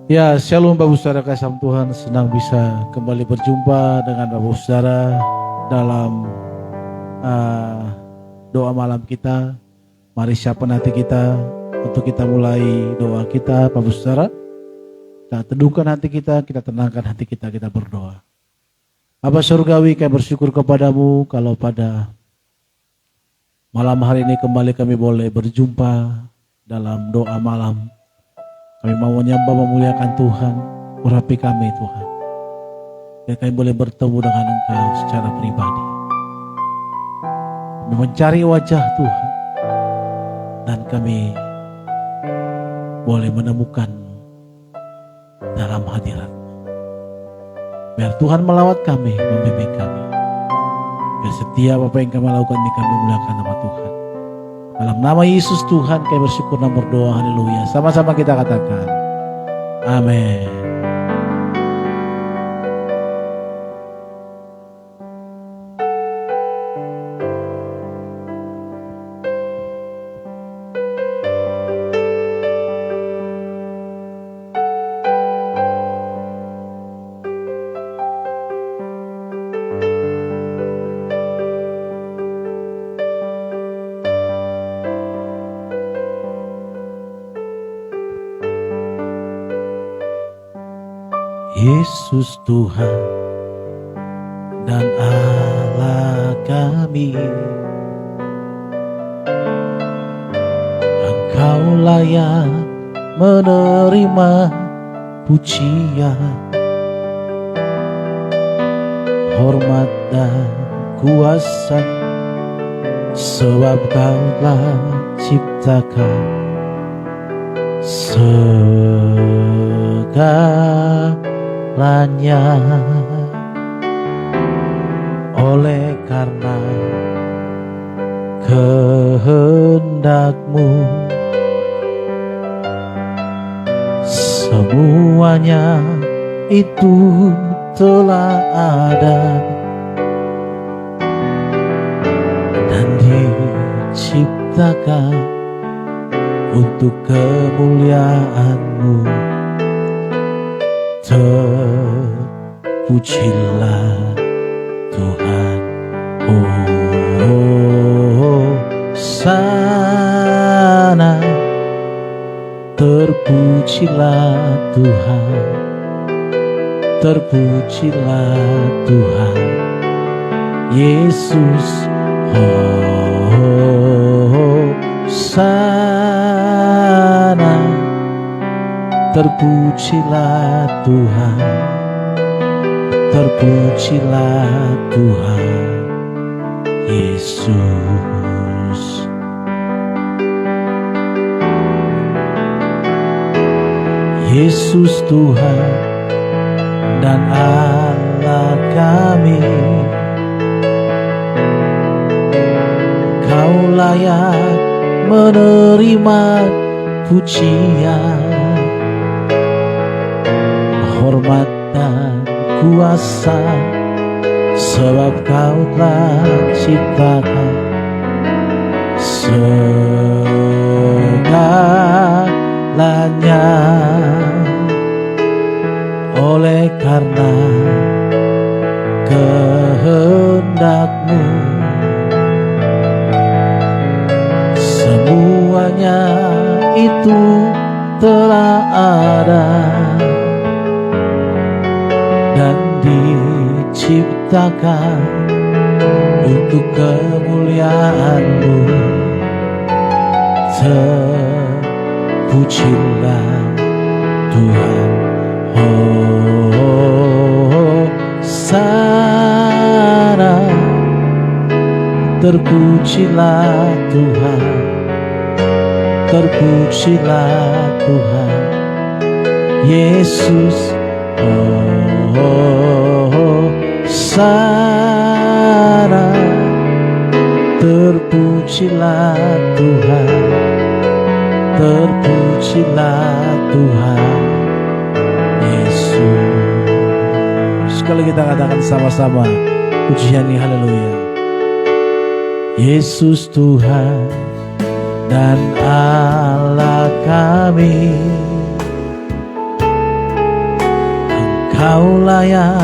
Ya, shalom Bapak Saudara kasih Tuhan, senang bisa kembali berjumpa dengan Bapak Saudara dalam doa malam kita. Mari siapkan hati kita untuk kita mulai doa kita, Bapak Saudara. Kita teduhkan hati kita tenangkan hati kita berdoa. Bapa Surgawi, kami bersyukur kepadamu kalau pada malam hari ini kembali kami boleh berjumpa dalam doa malam. Kami mau menyembah memuliakan Tuhan, urapi kami Tuhan. Biar kami boleh bertemu dengan Engkau secara pribadi. Kami mencari wajah Tuhan. Dan kami boleh menemukan dalam hadirat-Mu. Biar Tuhan melawat kami, membimbing kami. Biar setiap apa yang kami lakukan ini kami memuliakan nama Tuhan. Dalam nama Yesus Tuhan kami bersyukur dan berdoa, haleluya. Sama-sama kita katakan, amin. Yesus Tuhan dan Allah kami, Engkau layak menerima pujian, hormat dan kuasa, sebab Kau telah ciptakan segalanya. Oleh karena kehendak-Mu semuanya itu telah ada dan diciptakan untuk kemuliaan-Mu. Terpujilah Tuhan, sana. Terpujilah Tuhan, terpujilah Tuhan Yesus, sana. Terpujilah Tuhan, terpujilah Tuhan Yesus. Yesus Tuhan dan Allah kami, Kau layak menerima pujian, hormat dan kuasa, sebab Kau telah ciptakan segalanya. Oleh karena kehendak-Mu semuanya itu telah ada dan diciptakan untuk kemuliaan-Mu. Terpujilah Tuhan, sana. Terpujilah Tuhan, terpujilah Tuhan Yesus, sana. Terpujilah Tuhan, terpujilah Tuhan Yesus. Sekali kita katakan sama-sama pujian ini, haleluya. Yesus Tuhan dan Allah kami, Kau layak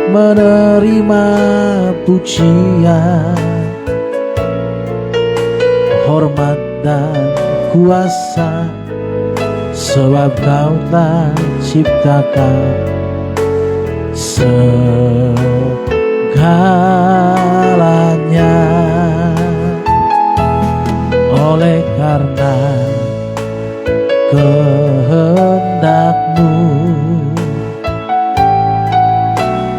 menerima pujian, hormat dan kuasa, sebab Kau telah ciptakan segalanya. Oleh karena kehendak-Mu,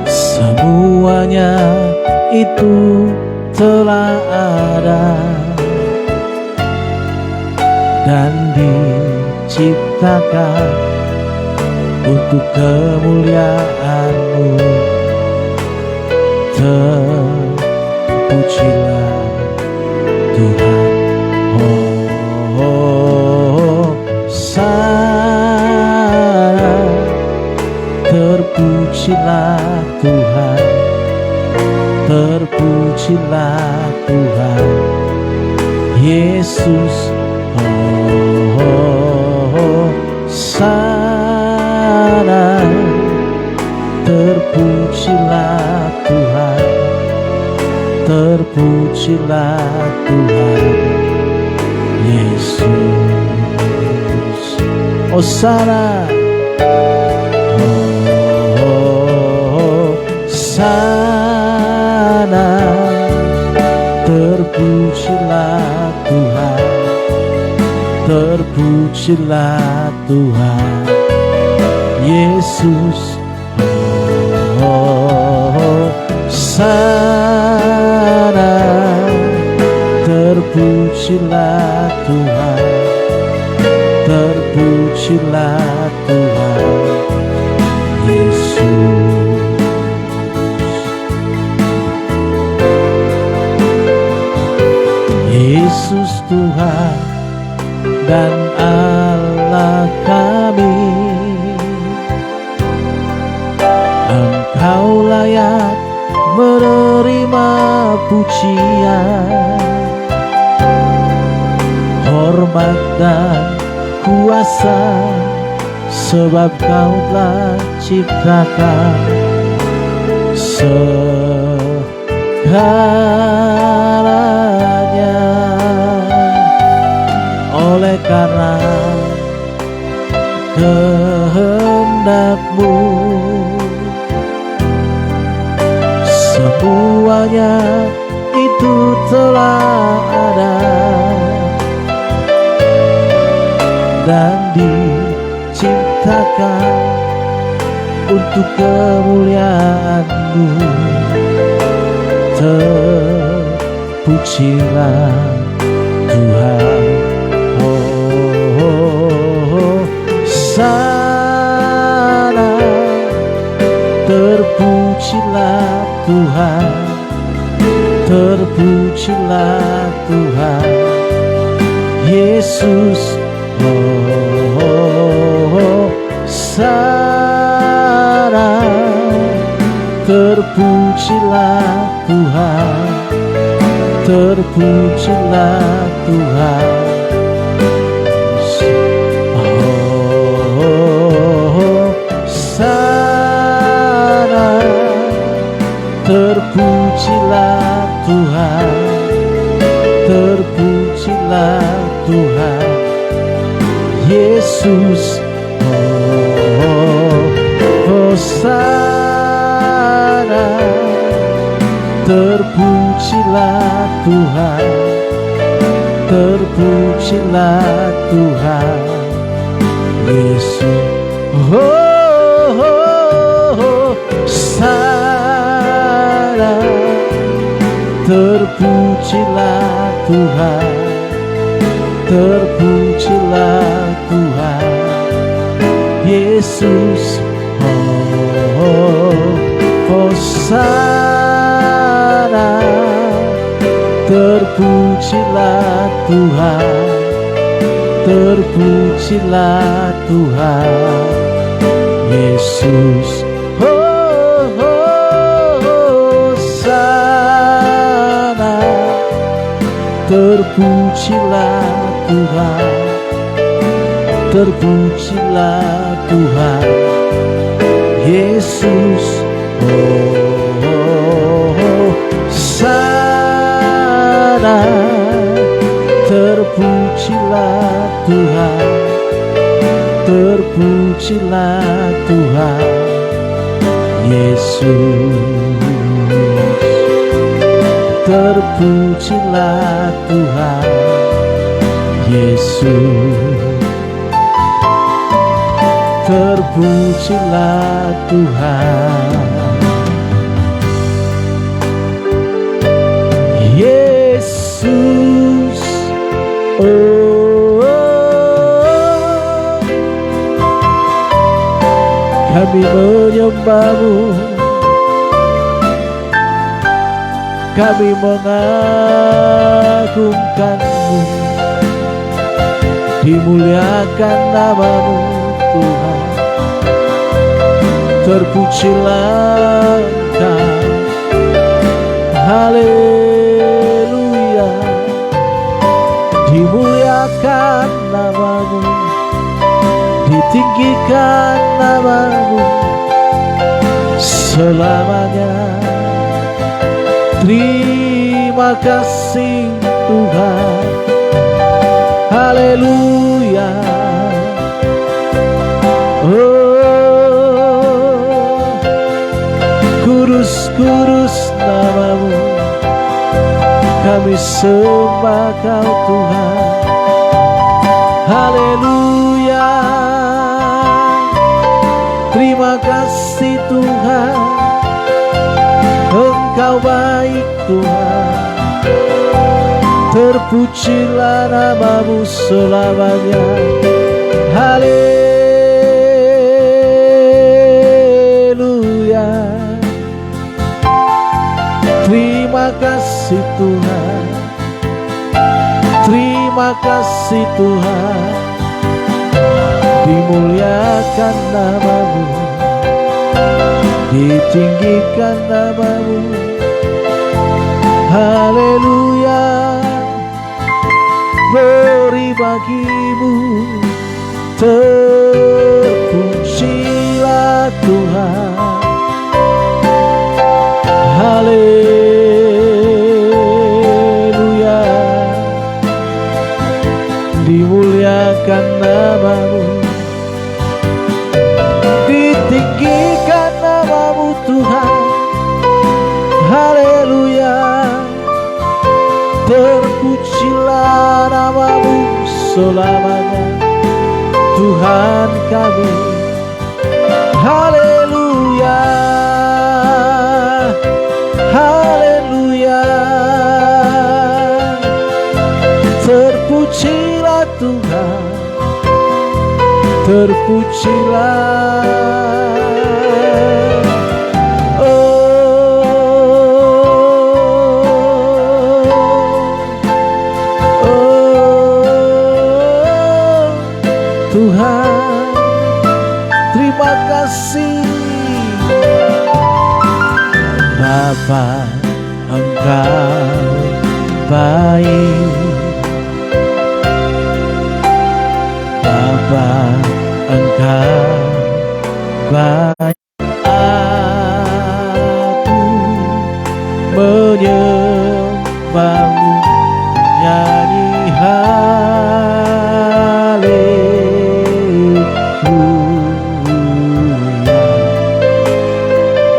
semuanya itu telah ada dan diciptakan untuk kemuliaan-Mu. Terpujilah Tuhan. Sana, terpujilah Tuhan, terpujilah Tuhan Yesus. Sana, terpujilah Tuhan, terpujilah Tuhan Yesus. Hosana, sana, terpujilah Tuhan, terpujilah Tuhan Yesus. Sana, terpujilah Tuhan, terpujilah Tuhan Yesus. Yesus Tuhan dan Allah kami, Engkau layak menerima pujian, hormat dan kuasa, sebab Kau telah ciptakan segalanya. Oleh karena kehendak-Mu, semuanya itu telah ada dan diciptakan untuk kemuliaan-Mu. Terpujilah Tuhan. Sana, terpujilah Tuhan, terpujilah Tuhan Yesus. Sana, terpujilah Tuhan, terpujilah Tuhan. Sana, terpujilah Tuhan, terpujilah Tuhan Yesus. Sana, terpujilah Tuhan, terpujilah Tuhan Yesus. Sana, terpujilah Tuhan, terpujilah Tuhan Yesus. Hosana, terpujilah Tuhan, terpujilah Tuhan Yesus. Hosana, terpujilah Tuhan, terpujilah Tuhan Yesus. Sana terpujilah Tuhan, terpujilah Tuhan Yesus. Terpujilah Tuhan Yesus. Terpujilah Tuhan Yesus. Kami menyembah-Mu, kami mengagungkan-Mu, dimuliakan nama-Mu Tuhan. Terpujilah Engkau, haleluya. Dimuliakan nama-Mu, ditinggikan nama-Mu selamanya. Terima kasih Tuhan, haleluya. Kudus nama-Mu, kami sembah Kau Tuhan, haleluya. Terima kasih Tuhan, Engkau baik Tuhan. Terpujilah nama-Mu selamanya, haleluya. Terima kasih Tuhan, terima kasih Tuhan. Dimuliakan nama-Mu, ditinggikan nama-Mu, haleluya. Beri bagi-Mu, terpujilah Tuhan, haleluya. Dimuliakan nama-Mu, ditinggikan nama-Mu Tuhan, haleluya. Terpujilah nama-Mu selamanya, Tuhan kami, haleluya. Haleluya. Terpujilah Tuhan, terpujilah. Tuhan, terima kasih Bapa, Engkau baik. Bapa, Engkau baik. Aku menyembah-Mu, nyanyi haleluya.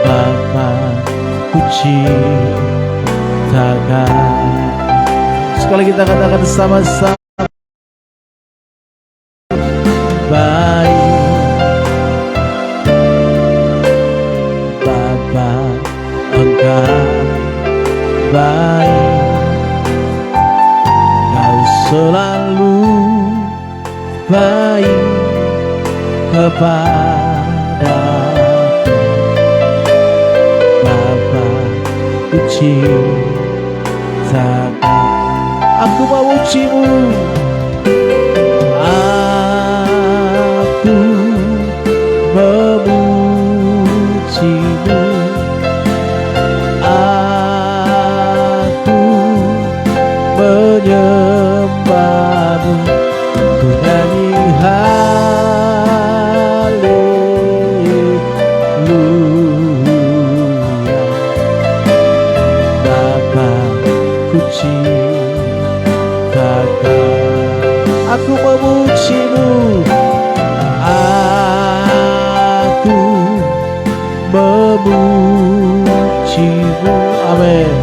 Bapa, ku ciptakan. Sekali kita katakan sama-sama, baik. Bapa, Engkau baik. Kau selalu baik kepada Bapa, ku ciptakan. Aku memuji-Mu, aku memuji-Mu, aku menyembah-Mu, ku nyanyi haleluya. Aku memuji-Mu, aku memuji-Mu. Amin.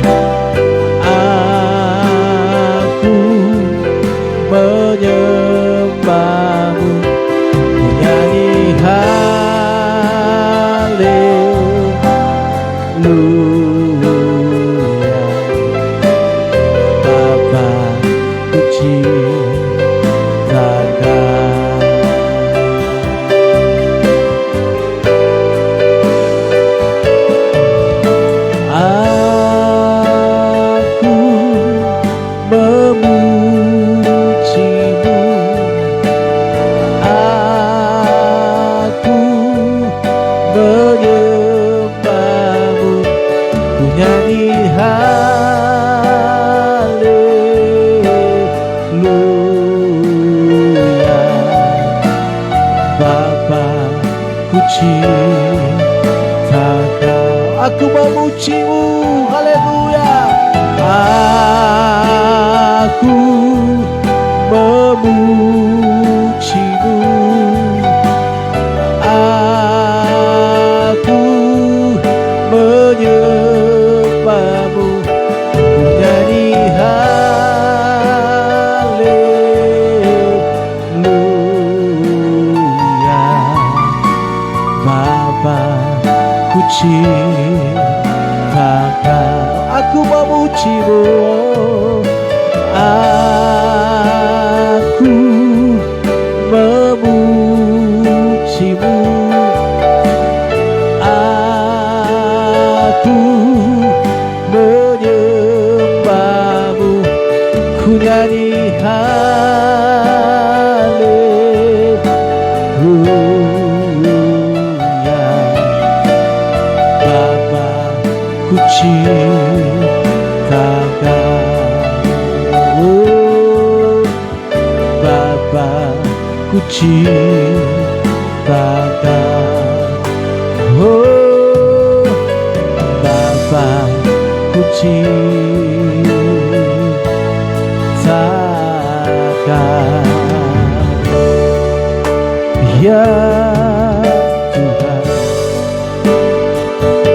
Aku menyembah-Mu, menyanyi haleluya. Bapa puji aku memuji-Mu, haleluya. Aku memuji-Mu, aku menyembah-Mu, menyanyi haleluya. Bapa puji aku memuji-Mu, aku memuji-Mu, aku menyembah-Mu, ku nyanyi haleluya. Bapa ku ciptakan, oh Bapa ku ciptakan. Ya Tuhan,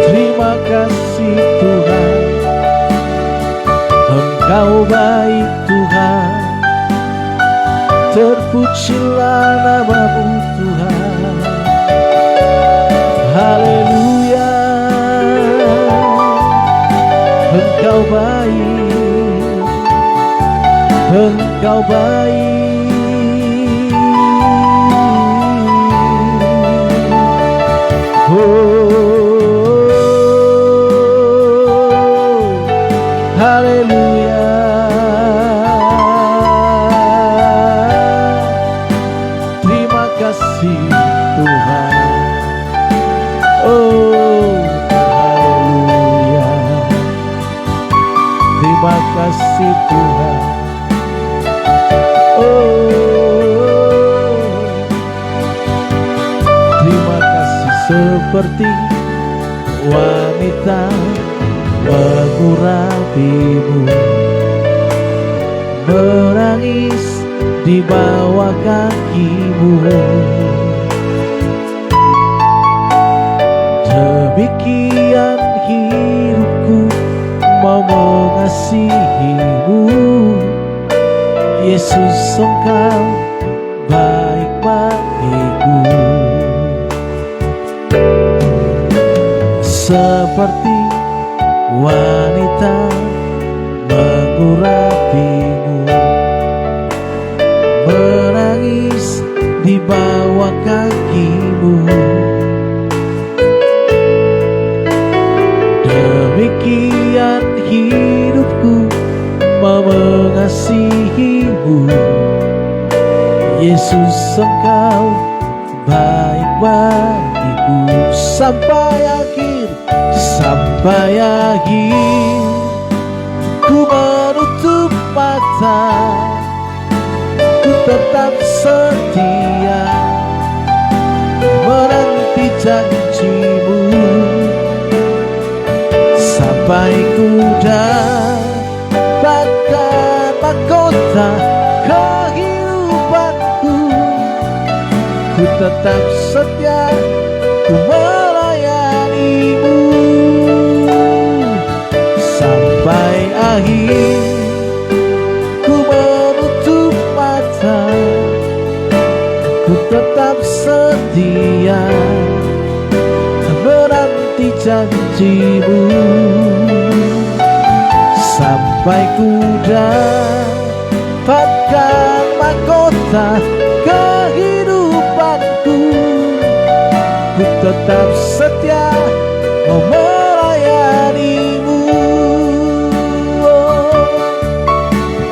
terima kasih Tuhan, Engkau baik Tuhan. Terpujilah nama-Mu Tuhan, haleluya. Engkau baik, Engkau baik, oh haleluya. Tuhan, oh haleluya. Terima kasih Tuhan, oh terima kasih. Seperti wanita mengurapi-Mu, menangis di bawah kaki-Mu, demikian hidupku mau mengasihi-Mu. Yesus, Engkau baik bagiku. Seperti wanita mengurapi-Mu, menangis di bawah kaki-Mu, demikian hidupku mau mengasihi-Mu. Yesus, Engkau baik bagiku. Sampai akhir, sampai akhir, ku menutup mata, ku tetap setia menanti janji-Mu. Sampai ku dapatkan mahkota kehidupan ku tetap setia, ku melayanimu sampai akhir. Ku menutup mata, ku tetap setia menanti janjimu sampai ku dapatkan mahkota kehidupanku. Ku tetap setia mau melayanimu.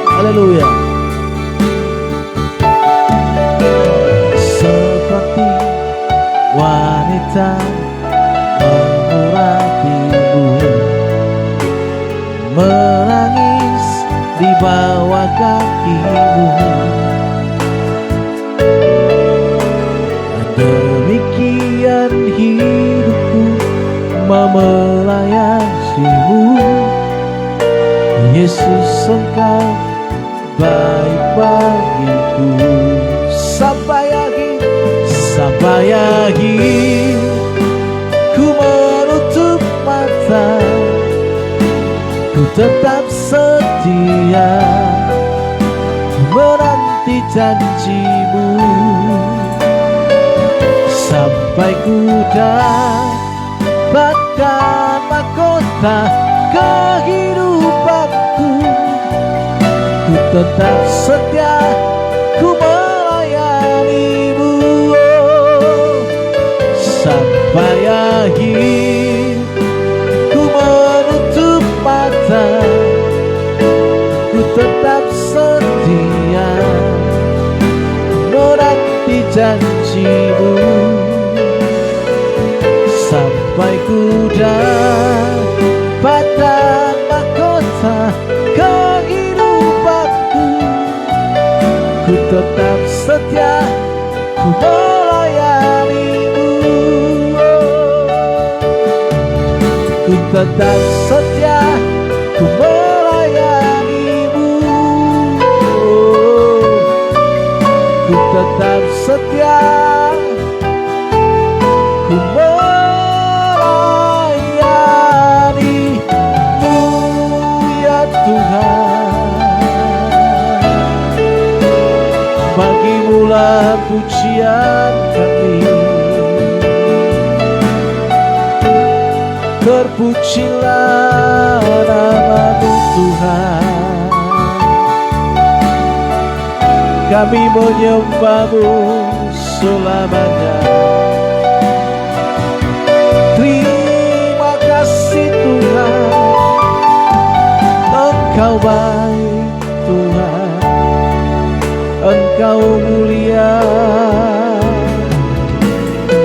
Haleluya. Seperti wanita mengurapimu, menangis di bawah kakimu. Demikian hidupku mau melayanimu. Yesus, Engkau baik bagiku sampai akhir, sampai akhir. Ku menutup mata, ku tetap setia menanti janjimu sampai ku dapatkan mahkota kehidupanku. Ku tetap setia, ku melayanimu sampai akhir. Ku menutup mata, ku tetap setia menanti janjimu sampai ku dapatkan mahkota kehidupanku. Ku tetap setia, ku melayanimu. Ku tetap setia, ku melayanimu. Ku tetap setia, ku melayanimu ya Tuhan. Bagimulah pujian kami, terpujilah nama-Mu Tuhan. Kami menyembah-Mu selamanya. Terima kasih Tuhan, Engkau baik Tuhan, Engkau mulia.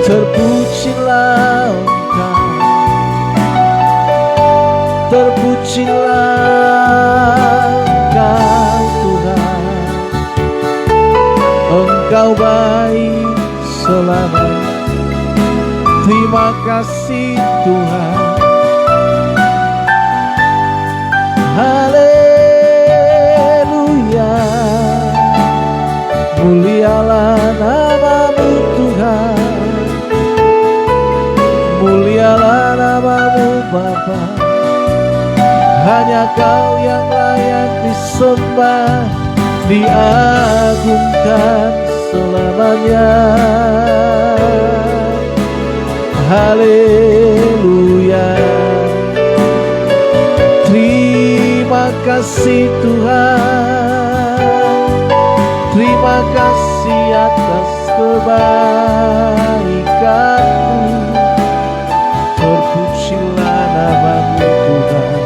Terpujilah Engkau, terpujilah Engkau Tuhan, Engkau baik selamanya. Terima kasih Tuhan. Haleluya. Mulialah nama-Mu Tuhan, mulialah nama-Mu Bapa. Hanya Kau yang layak disembah, diagungkan selamanya. Haleluya. Terima kasih Tuhan, terima kasih atas kebaikan-Mu. Terpujilah nama-Mu Tuhan,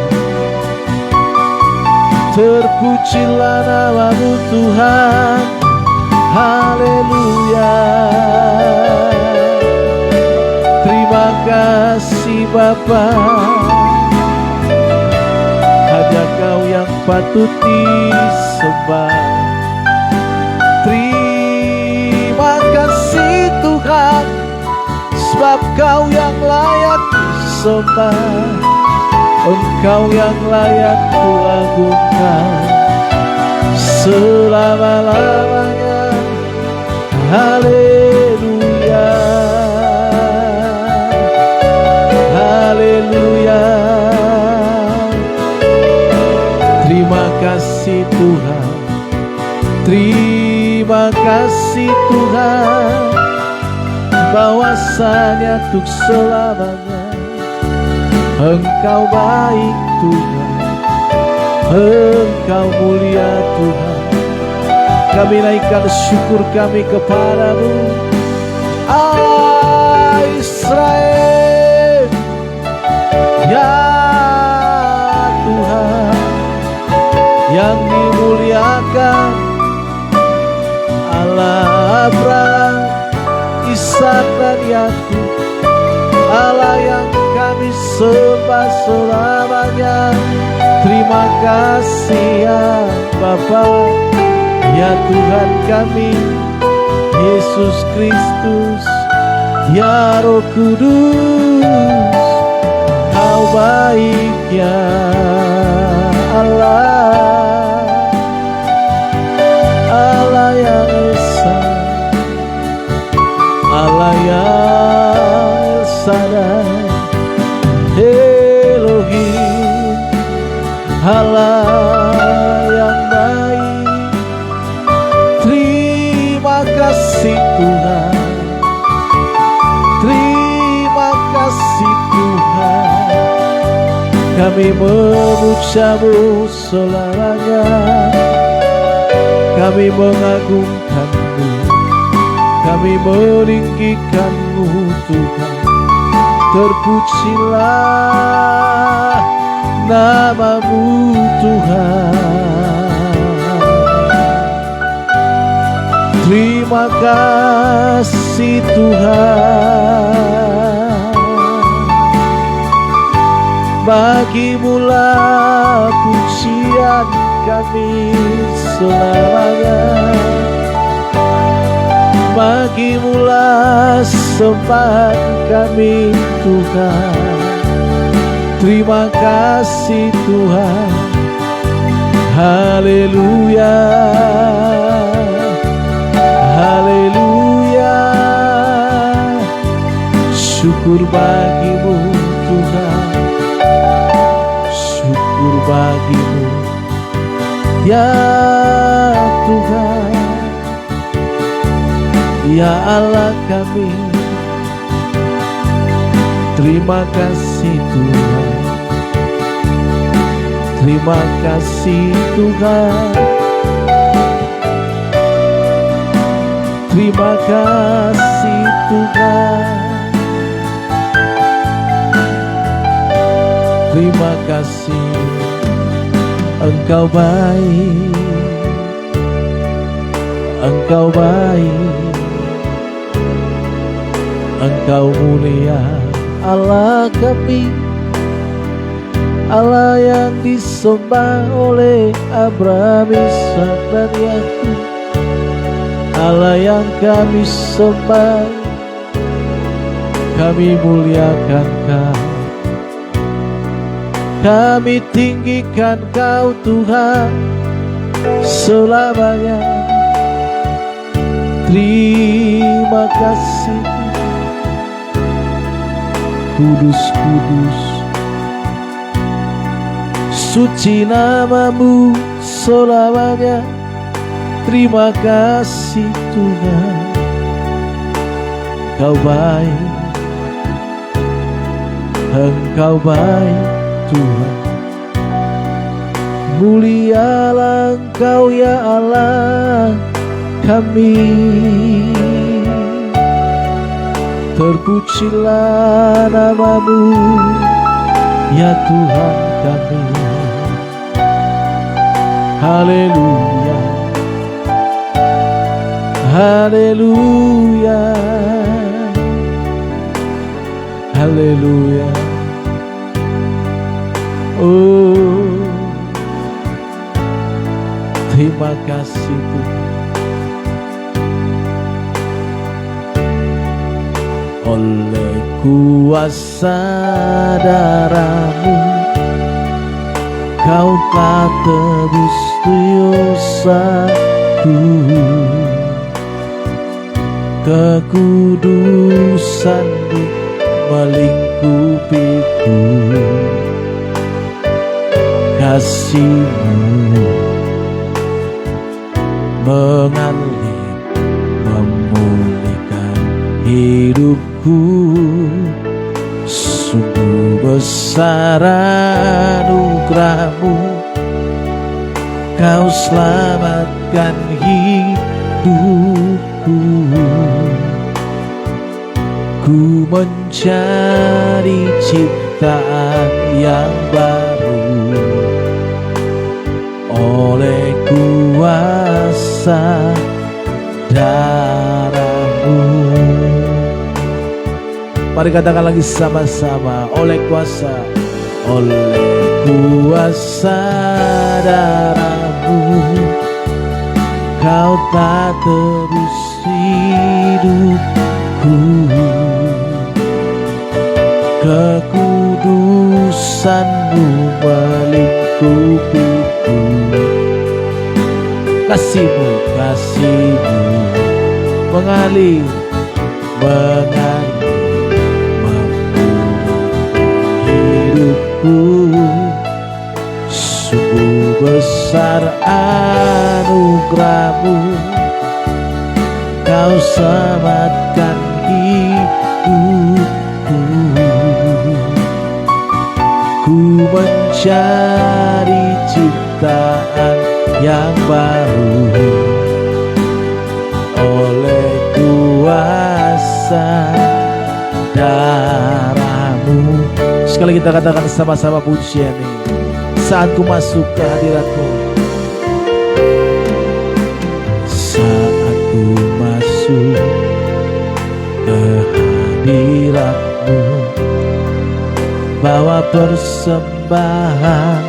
terpujilah nama-Mu Tuhan. Haleluya. Terima kasih Bapa, hanya Kau yang patut disembah. Terima kasih Tuhan, sebab Kau yang layak disembah, Engkau yang layak kuagungkan selama-lamanya. Haleluya. Tuhan. Terima kasih Tuhan, bahwasanya untuk selamanya Engkau baik Tuhan, Engkau mulia Tuhan. Kami naikkan syukur kami kepadamu, Allah Israel. Ya Tuhan yang dimuliakan, Allah Abraham, Ishak dan Yakub, Allah yang kami sembah selamanya. Terima kasih ya Bapa, ya Tuhan kami, Yesus Kristus, ya Roh Kudus. Kau baik ya Allah, Allah yang Esa, Allah yang El Shaddai, Elohim, Allah yang baik. Terima kasih Tuhan, terima kasih Tuhan. Kami memuja-Mu selamanya, kami mengagungkan-Mu, kami meninggikan-Mu Tuhan. Terpujilah nama-Mu Tuhan. Terima kasih Tuhan, Bagi-Mu-lah pujian kami selamanya, Bagi-Mu-lah sembah kami Tuhan. Terima kasih Tuhan. Haleluya, haleluya. Syukur bagi-Mu Tuhan, syukur bagi-Mu ya Tuhan, ya Allah kami. Terima kasih Tuhan, terima kasih Tuhan, terima kasih Tuhan, terima kasih. Engkau baik, Engkau baik, Engkau mulia, Allah kami, Allah yang disembah oleh Abraham, Ishak dan Yakub, Allah yang kami sembah, kami muliakan Kau, kami tinggikan Kau Tuhan selamanya. Terima kasih Kudus, kudus, suci nama-Mu selamanya. Terima kasih Tuhan, Kau baik, Engkau baik Tuhan. Mulialah Engkau ya Allah kami, terpujilah nama-Mu ya Tuhan kami. Haleluya, haleluya, haleluya. Oh, terima kasih Tuhan. Oleh kuasa darah-Mu Kau telah tebus dosaku, kekudusan-Mu melingkupiku, kasih-Mu mengalir memulihkan hidupku. Sungguh besar anugerah-Mu, Kau selamatkan hidupku. Ku mencari ciptaan yang baru oleh kuasa darah-Mu. Mari katakan lagi sama-sama, oleh kuasa darah-Mu, Kau tak tebus hidupku. Kekudusan-Mu melingkupiku. Kasih-Mu mengalir hidupku. Sungguh besar anugerah-Mu, Kau selamatkan hidupku. Ku mencari ciptaan yang baru oleh kuasa darah-Mu. Sekali kita katakan sama-sama pujian ini. Saat ku masuk ke hadirat-Mu, saat ku masuk ke hadirat-Mu, bawa persembahan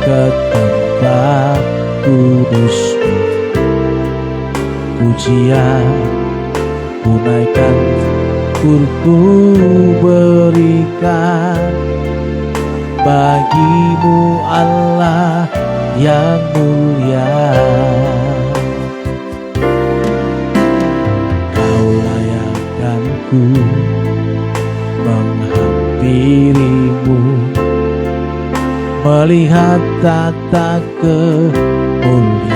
ke tempat kudus-Mu. Pujian ku naikkan, ku berikan bagi-Mu Allah yang mulia. Kau layakkan ku menghampiri-Mu, melihat tata kemuliaan-Mu.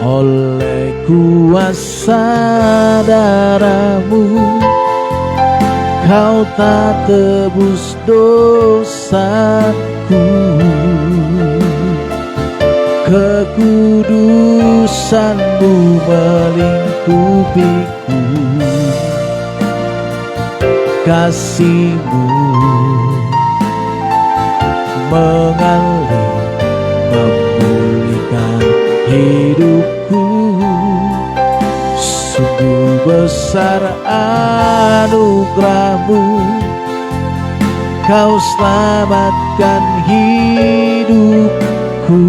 Oleh kuasa darah-Mu, Kau tak tebus dosaku. Kekudusan-Mu melingkupiku. Kasih-Mu mengalir memulihkan hidupku. Sungguh besar anugerah-Mu, Kau selamatkan hidupku.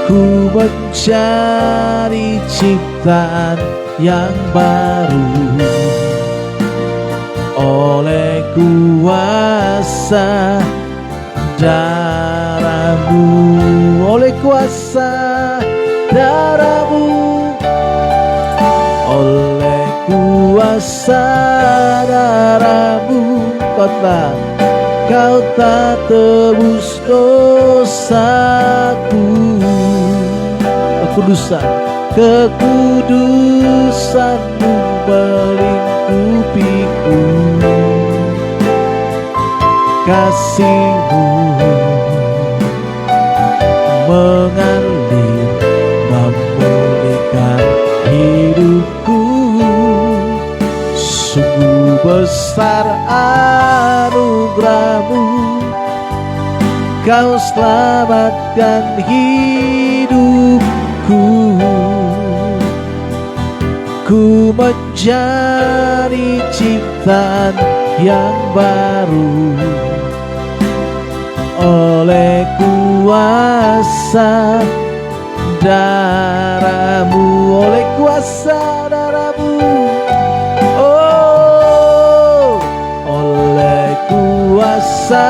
Ku mencari ciptaan yang baru oleh kuasa darah-Mu, oleh kuasa darah-Mu, oleh kuasa darah-Mu. Kau tak tebus dosaku. Kekudusan-Mu melingkupiku. Kasih-Mu mengalir memulihkan hidupku. Sungguh besar anugerah-Mu, Kau selamatkan hidupku. Ku mencari ciptaan yang baru oleh kuasa darah-Mu, oleh kuasa darah-Mu. Oh, oleh kuasa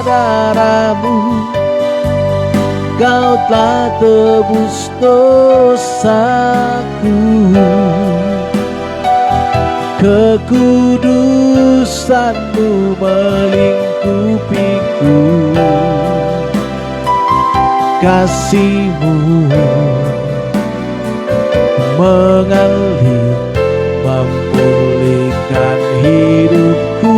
darah-Mu, Kau telah tebus dosaku, kekudusanmu melingkupiku, kasihmu mengalir memulihkan hidupku.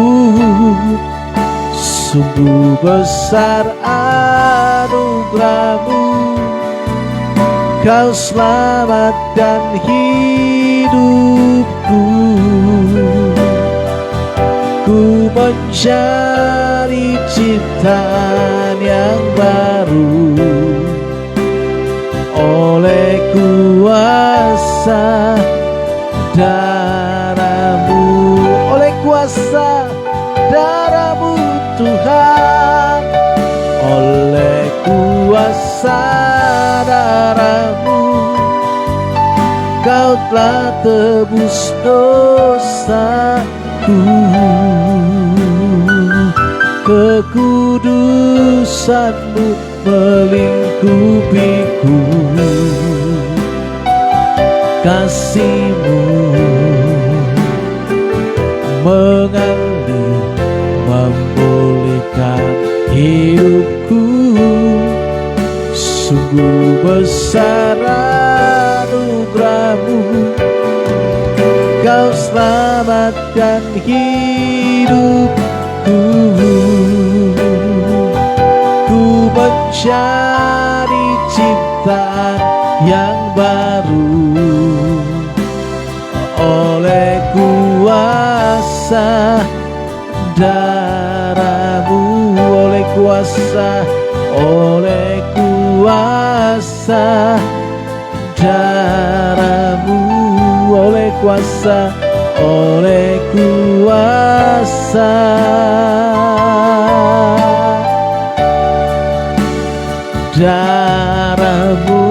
Sungguh besar anugerahmu, kau selamatkan hidupku. Ku mencari ciptaan yang baru, oleh kuasa darah-Mu, oleh kuasa darah-Mu Tuhan, oleh kuasa darah-Mu Kau telah tebus dosaku, kekudusan-Mu melingkupiku, kasih-Mu mengalir memulihkan hidupku. Sungguh besar anugerah-Mu, Kau selamatkan hidupku. Ku mencari ciptaan yang baru, oleh kuasa darah-Mu, oleh kuasa darah-Mu, oleh kuasa darah-Mu.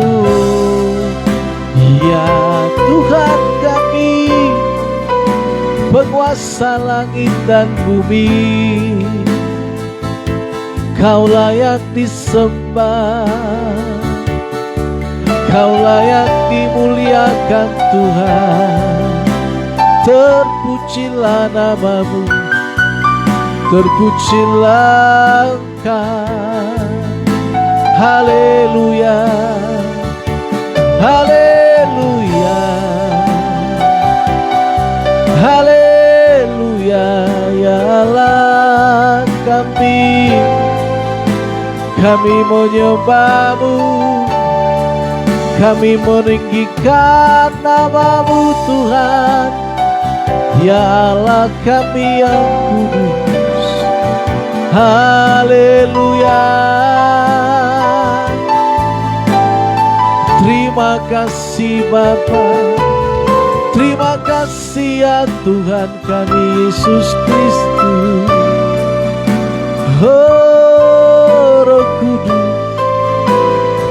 Ya Tuhan kami, penguasa langit dan bumi, Kau layak disembah, Kau layak dimuliakan Tuhan. Terpujilah nama-Mu, terpujilah Engkau. Haleluya, haleluya, haleluya. Ya Allah, kami menyembah-Mu, kami meninggikan nama-Mu Tuhan. Ya Allah kami yang kudus, haleluya. Terima kasih Bapa, terima kasih ya Tuhan kami Yesus Kristus. Oh Roh Kudus,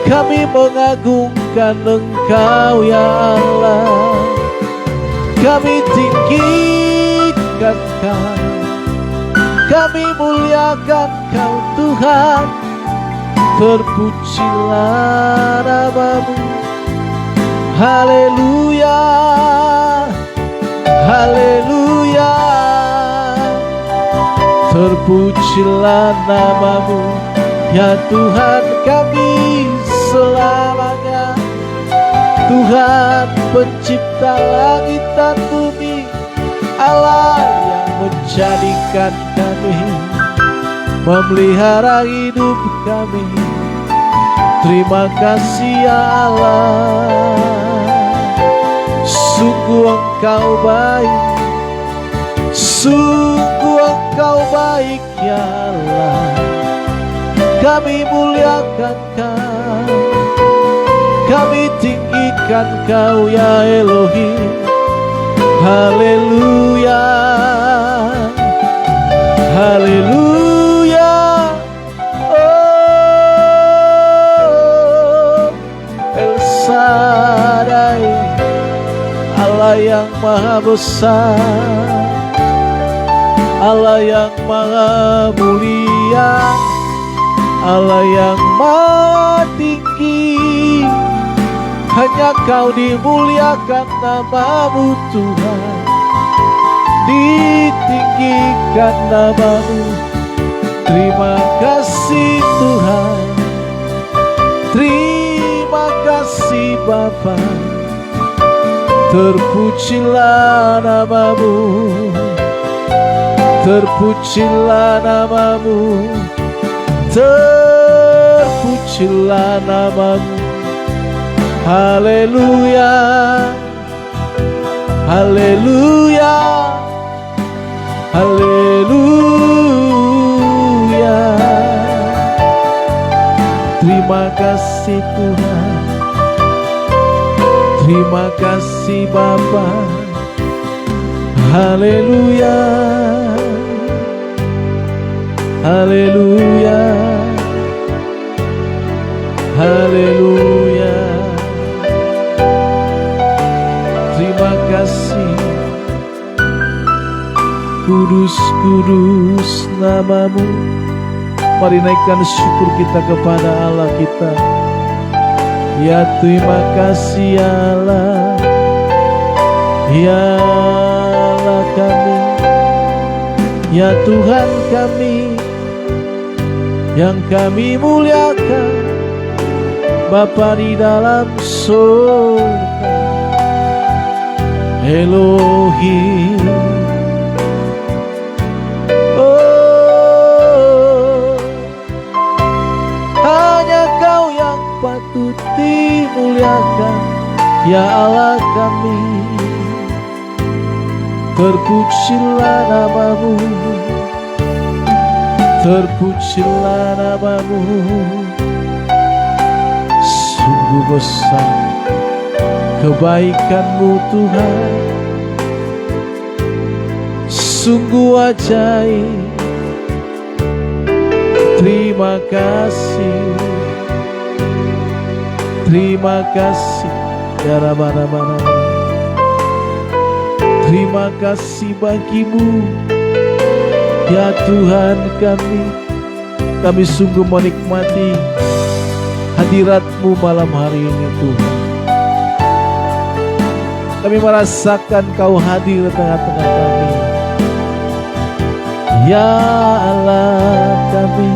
kami mengagungkan Engkau ya Allah, kami tinggikan Kau, kami muliakan Kau Tuhan. Terpujilah nama-Mu, haleluya, haleluya. Terpujilah nama-Mu ya Tuhan kami selamanya. Tuhan pencipta langit dan bumi, Allah yang menjadikan kami, memelihara hidup kami. Terima kasih ya Allah, sungguh Engkau baik, sungguh Engkau baik ya Allah. Kami muliakan Kau, kami tinggikan Kau ya Elohim. Haleluya, haleluya. Oh El Shaddai, Allah yang maha besar, Allah yang maha mulia, Allah yang maha tinggi, hanya Kau dimuliakan nama-Mu Tuhan. Ditinggikan nama-Mu. Terima kasih Tuhan, terima kasih Bapa. Terpujilah nama-Mu, terpujilah nama-Mu, terpujilah nama-Mu. Haleluya, haleluya, haleluya. Terima kasih Tuhan, terima kasih Bapa. Haleluya, haleluya, haleluya. Terima kasih. Kudus, kudus nama-Mu. Mari naikkan syukur kita kepada Allah kita. Ya terima kasih Allah, ya Allah kami, ya Tuhan kami, yang kami muliakan, Bapa di dalam surga. Elohim, patut dimuliakan, ya Allah kami. Terpujilah nama-Mu, terpujilah nama-Mu. Sungguh besar kebaikan-Mu Tuhan, sungguh ajaib. Terima kasih, terima kasih, ya Rabbana. Terima kasih bagi-Mu, ya Tuhan kami. Kami sungguh menikmati hadirat-Mu malam hari ini Tuhan. Kami merasakan Kau hadir di tengah-tengah kami. Ya Allah kami,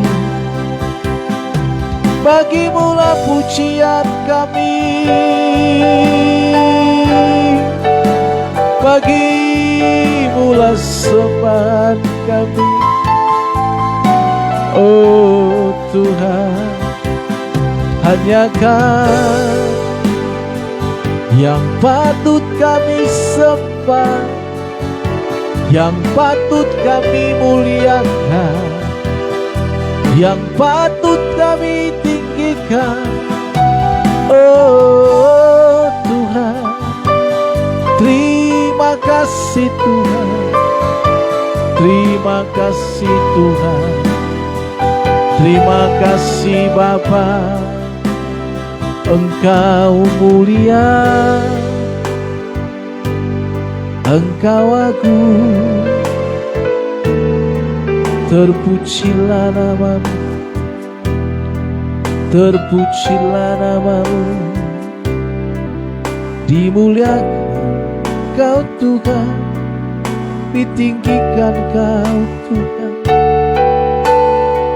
bagi-Mu-lah pujian kami, bagi-Mu-lah sembahan kami. Oh Tuhan, hanya Kau yang patut kami sembah, yang patut kami muliakan, yang patut kami tinggikan. Oh Tuhan, terima kasih Tuhan, terima kasih Tuhan, terima kasih Bapa. Engkau mulia, Engkau agung. Terpujilah nama-Mu, terpujilah nama-Mu. Dimuliakan Kau Tuhan, ditinggikan Kau Tuhan.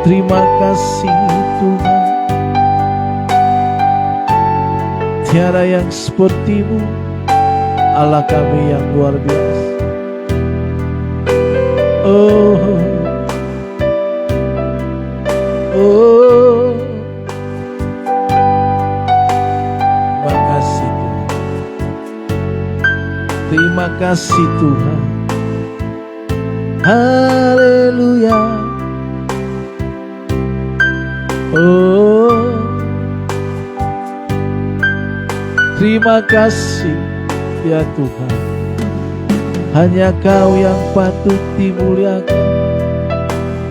Terima kasih Tuhan. Tiada yang seperti-Mu, Allah kami yang luar biasa. Oh, oh, terima kasih Tuhan, terima kasih Tuhan. Haleluya. Oh, terima kasih ya Tuhan. Hanya Kau yang patut dimuliakan.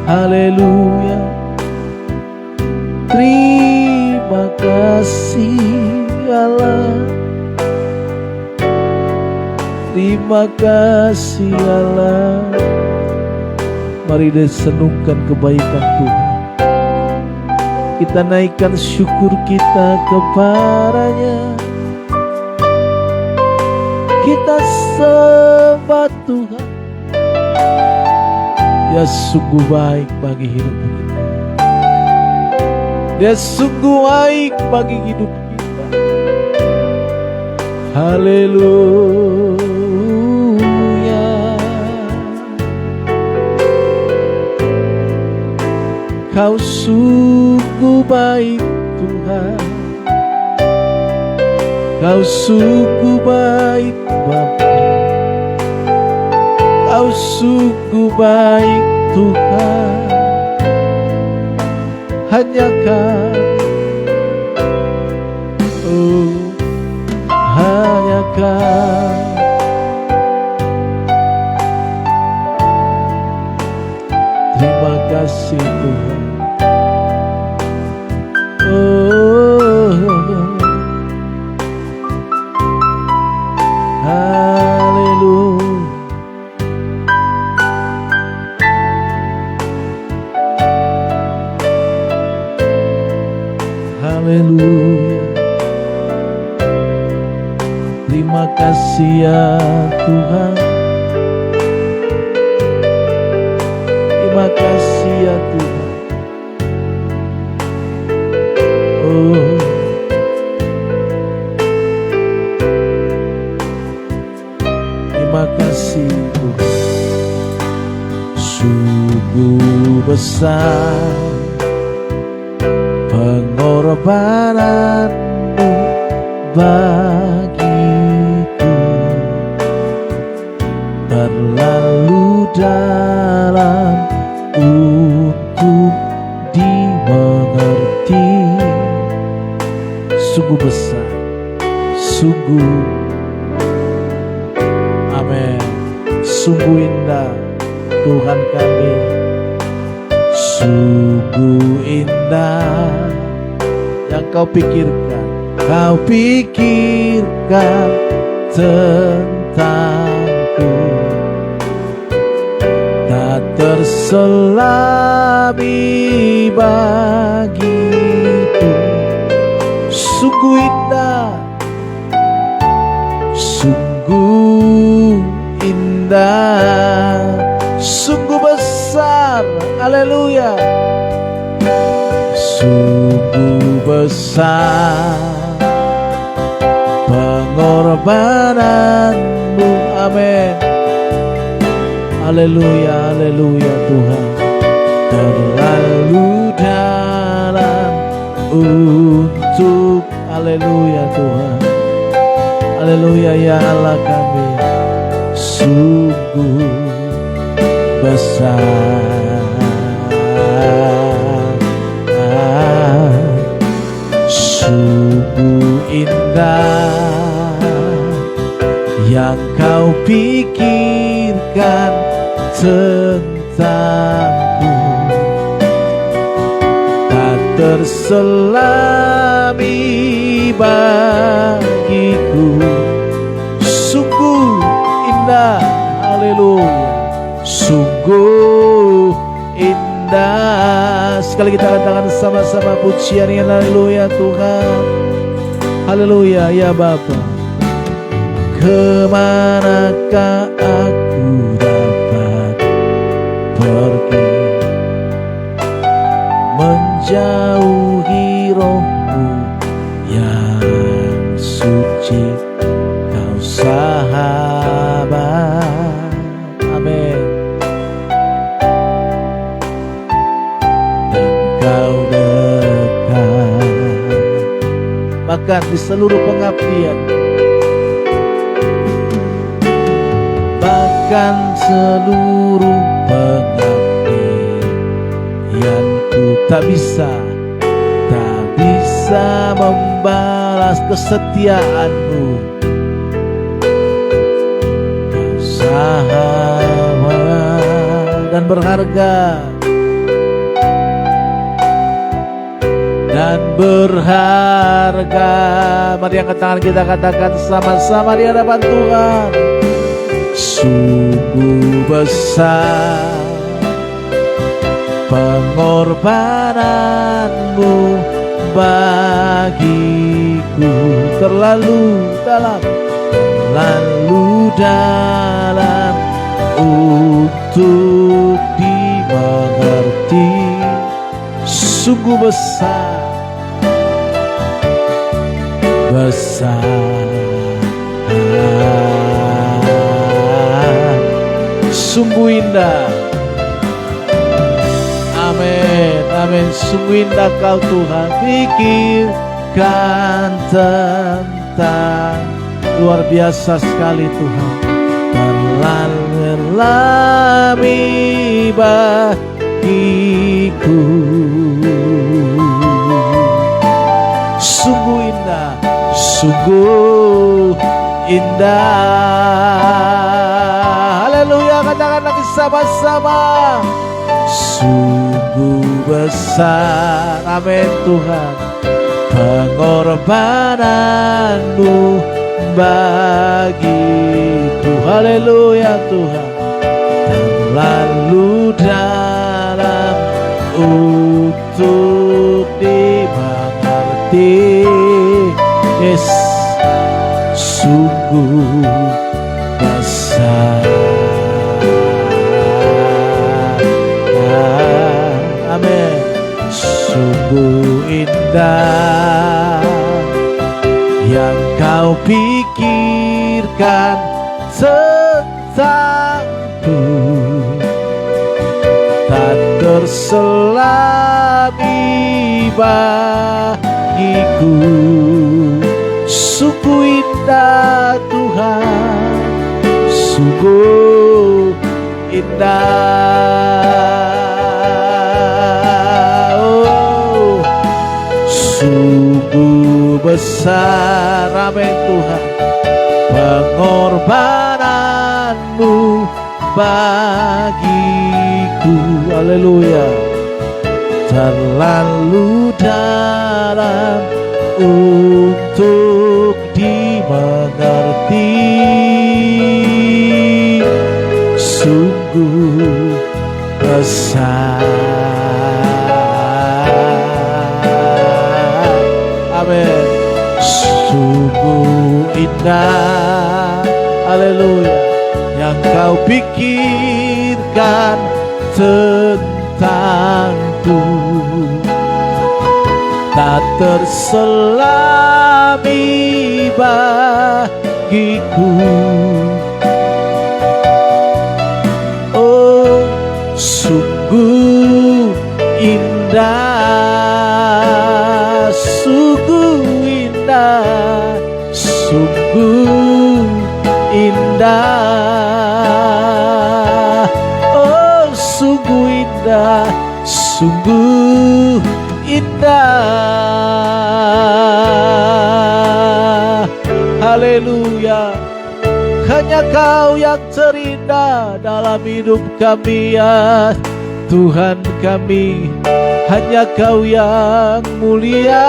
Haleluya. Terima kasih Allah, terima kasih Allah. Mari disenungkan kebaikan Tuhan. Kita naikkan syukur kita kepadanya. Kita sembah Tuhan. Dia sungguh baik bagi hidup kita. Dia sungguh baik bagi hidup kita. Haleluya. Kau sungguh baik Tuhan. Kau sungguh baik Bapa. Kau sungguh baik Tuhan. Hanya Kau, oh, hanya Kau. Terima kasih Tuhan. Oh, haleluya. Haleluya. Terima kasih ya Tuhan. Terima kasih ya Tuhan. Oh, terima kasih Tuhan. Sungguh besar pengorbananmu bagiku, terlalu dalam untuk dimengerti. Sungguh besar, sungguh, amin, sungguh indah Tuhan kami. Sungguh indah yang Kau pikirkan tentangku. Tak terselami bagiku. Sungguh indah, sungguh indah, sungguh besar. Haleluya. Sungguh besar pengorbananmu. Amin. Haleluya, haleluya Tuhan. Terlalu dalam untuk, haleluya Tuhan. Haleluya ya Allah kami. Sungguh besar, sungguh indah yang Kau pikirkan tentangku. Tak terselami bagiku. Sungguh indah, haleluya. Sungguh indah. Sekali kita katakan sama-sama pujian yang haleluya Tuhan. Haleluya ya Bapa. Kemanakah aku dapat pergi menjauhi Roh-Mu yang suci, Kau sahabat. Amin. Dan Kau dekat, bahkan di seluruh pengabdian, bahkan seluruh pengabdianku tak bisa membalas kesetiaan-Mu. Kau sahabat dan berharga, dan berharga. Mari angkat tangan kita katakan sama-sama di hadapan Tuhan. Sungguh besar pengorbananmu bagiku terlalu dalam untuk dimengerti, sungguh besar sungguh indah. Amin, amin. Sungguh indah Kau Tuhan. Pikirkan tentang, luar biasa sekali Tuhan. Terlami bagiku, sungguh indah, sungguh indah. Haleluya, katakan lagi sama-sama. Sungguh besar, amin Tuhan, pengorbananmu bagiku. Haleluya Tuhan, terlalu dalam untuk dimengerti. Yes, sungguh besar. Amin. Sungguh indah yang Kau pikirkan tentangku, tak terselami bagiku. Sungguh indah Tuhan, sungguh indah. Oh, sungguh besar, amin Tuhan, pengorbananmu bagiku. Haleluya, terlalu dalam untuk dimengerti, sungguh besar. Amin. Sungguh indah, haleluya, yang Kau pikirkan tentangku, tak terselami bagiku. Oh, sungguh indah, sungguh indah, sungguh indah. Oh, sungguh indah, sungguh indah. Haleluya, hanya Kau yang terindah dalam hidup kami ya Tuhan kami. Hanya Kau yang mulia.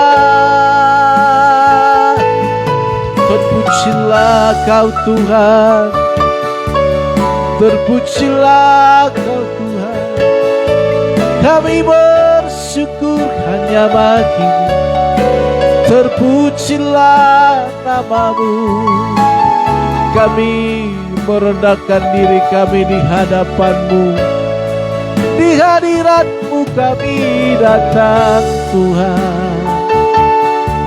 Terpujilah Kau Tuhan, terpujilah Kau Tuhan. Kami bersyukur hanya bagi-Mu. Terpujilah nama-Mu. Kami merendahkan diri kami di hadapan-Mu. Di hadirat-Mu kami datang Tuhan,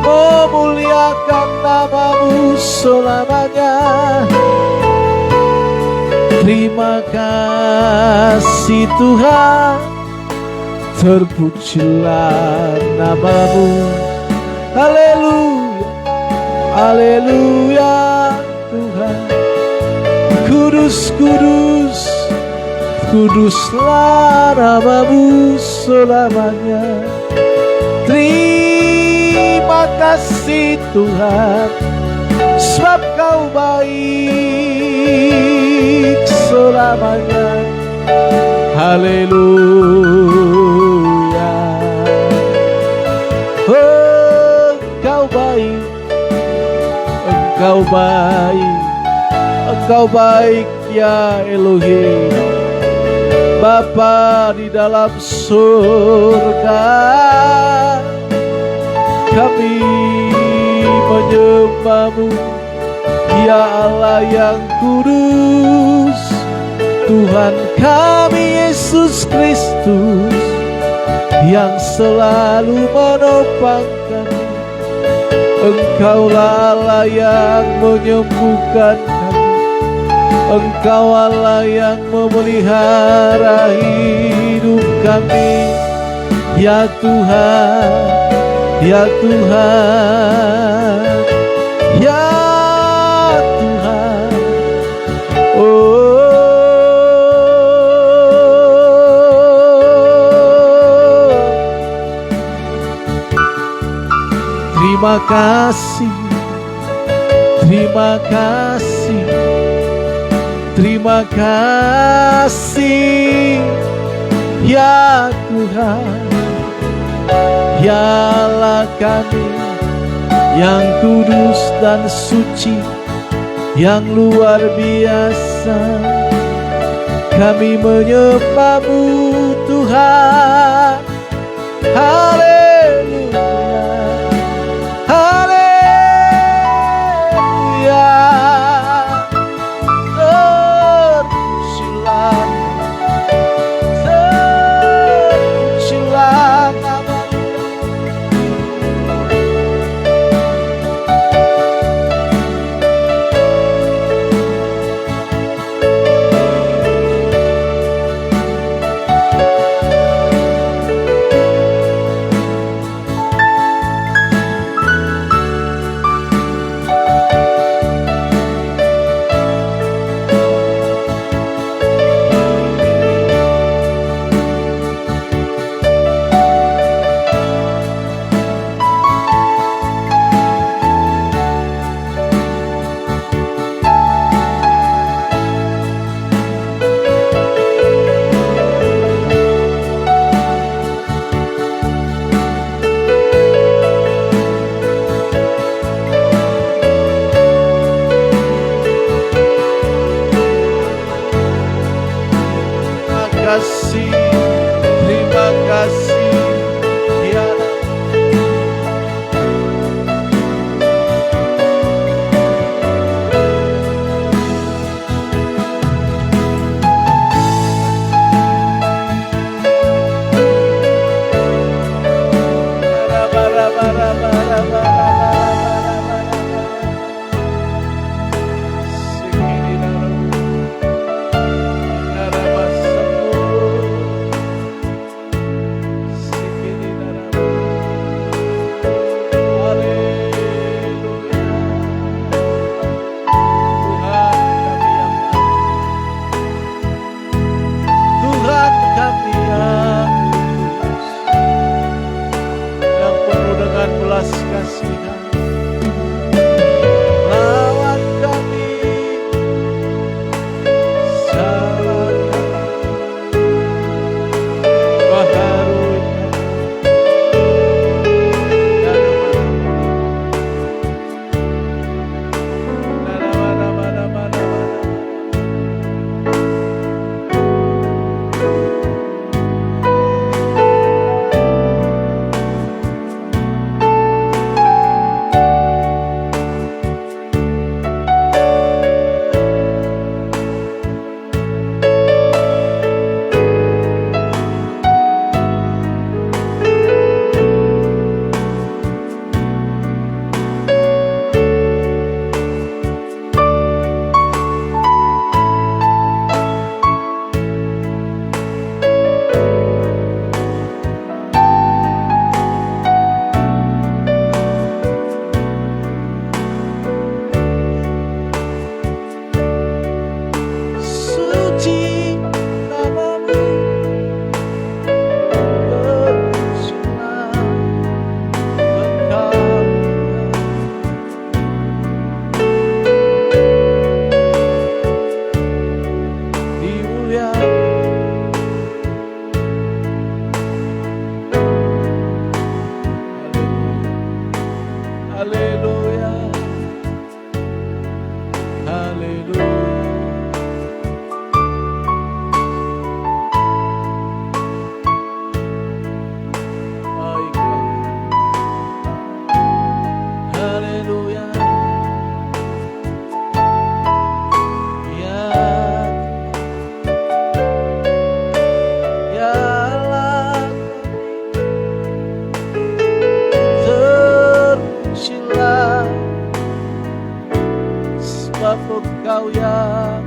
memuliakan nama-Mu selamanya. Terima kasih Tuhan, terpujilah nama-Mu. Haleluya, haleluya Tuhan. Kudus, kudus, kuduslah nama-Mu selamanya. Terima kasih Tuhan, sebab Kau baik selamanya. Haleluya. Oh, Engkau baik, Engkau baik, Engkau baik ya Elohim. Bapa di dalam surga, kami menyembah-Mu, ya Allah yang kudus, Tuhan kami Yesus Kristus, yang selalu menopang kami. Engkaulah Allah yang menyembuhkan kami, Engkau Allah yang memelihara hidup kami, ya Tuhan, ya Tuhan, ya Tuhan. Terima kasih, terima kasih, terima kasih, ya Tuhan, ya Allah kami yang kudus dan suci, yang luar biasa. Kami menyembah-Mu Tuhan. Haleluya, haleluya. Terpujilah, terpujilah nama-Mu. Terima kasih, ya sebab Engkau yang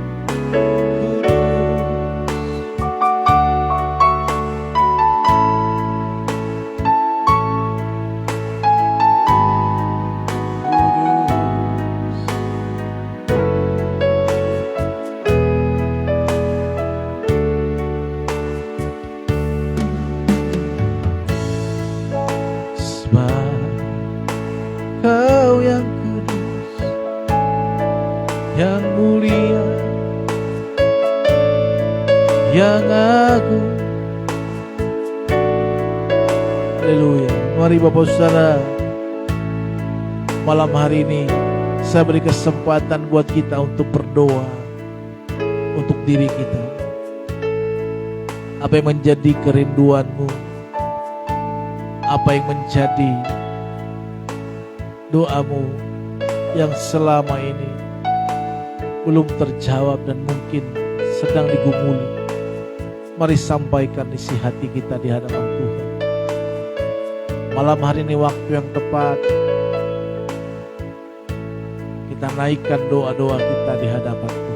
Kau yang kudus, yang mulia, yang agung. Haleluya. Mari Bapak Saudara, malam hari ini saya beri kesempatan buat kita untuk berdoa untuk diri kita. Apa yang menjadi kerinduanmu? Apa yang menjadi doamu yang selama ini belum terjawab dan mungkin sedang digumuli? Mari sampaikan isi hati kita di hadapan Tuhan. Malam hari ini waktu yang tepat kita naikkan doa-doa kita di hadapan Tuhan.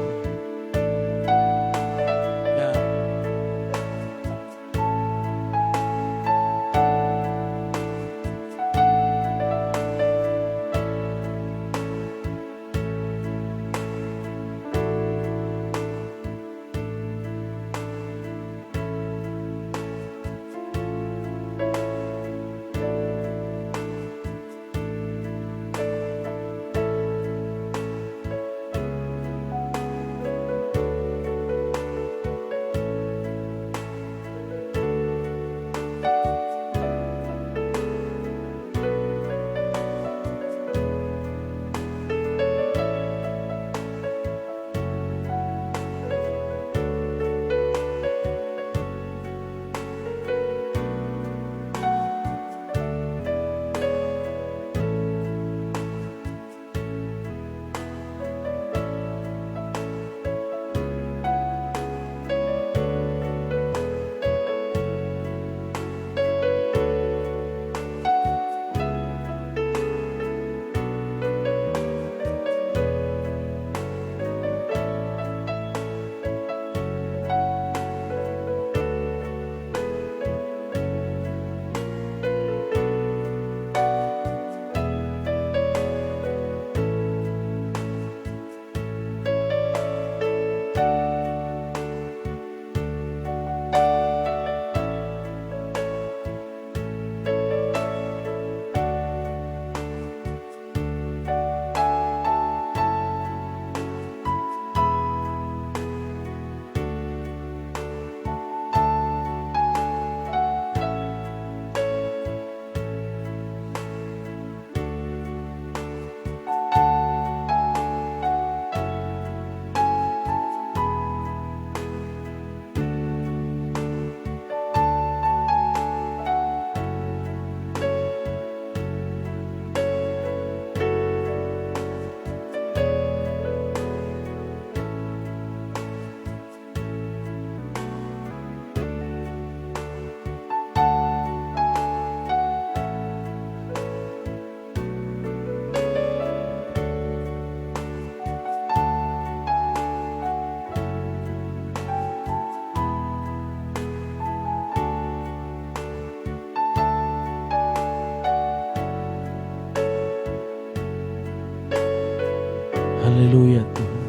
Haleluya Tuhan.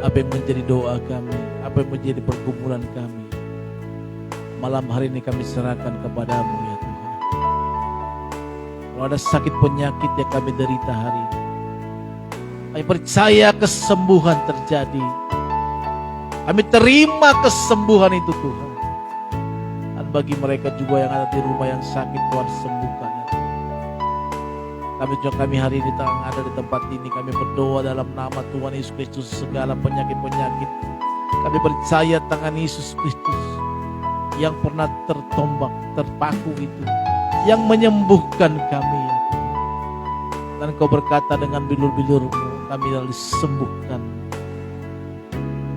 Apa yang menjadi doa kami, apa yang menjadi pergumulan kami, malam hari ini kami serahkan kepadamu ya Tuhan. Kalau ada sakit penyakit yang kami derita hari ini, kami percaya kesembuhan terjadi. Kami terima kesembuhan itu Tuhan. Dan bagi mereka juga yang ada di rumah yang sakit, Tuhan sembuhkan ya Tuhan. Kami hari ini ada di tempat ini, kami berdoa dalam nama Tuhan Yesus Kristus. Segala penyakit-penyakit, kami percaya tangan Yesus Kristus yang pernah tertombak, terpaku itu, yang menyembuhkan kami ya Tuhan. Dan Kau berkata dengan bilur-bilur-Mu kami telah disembuhkan.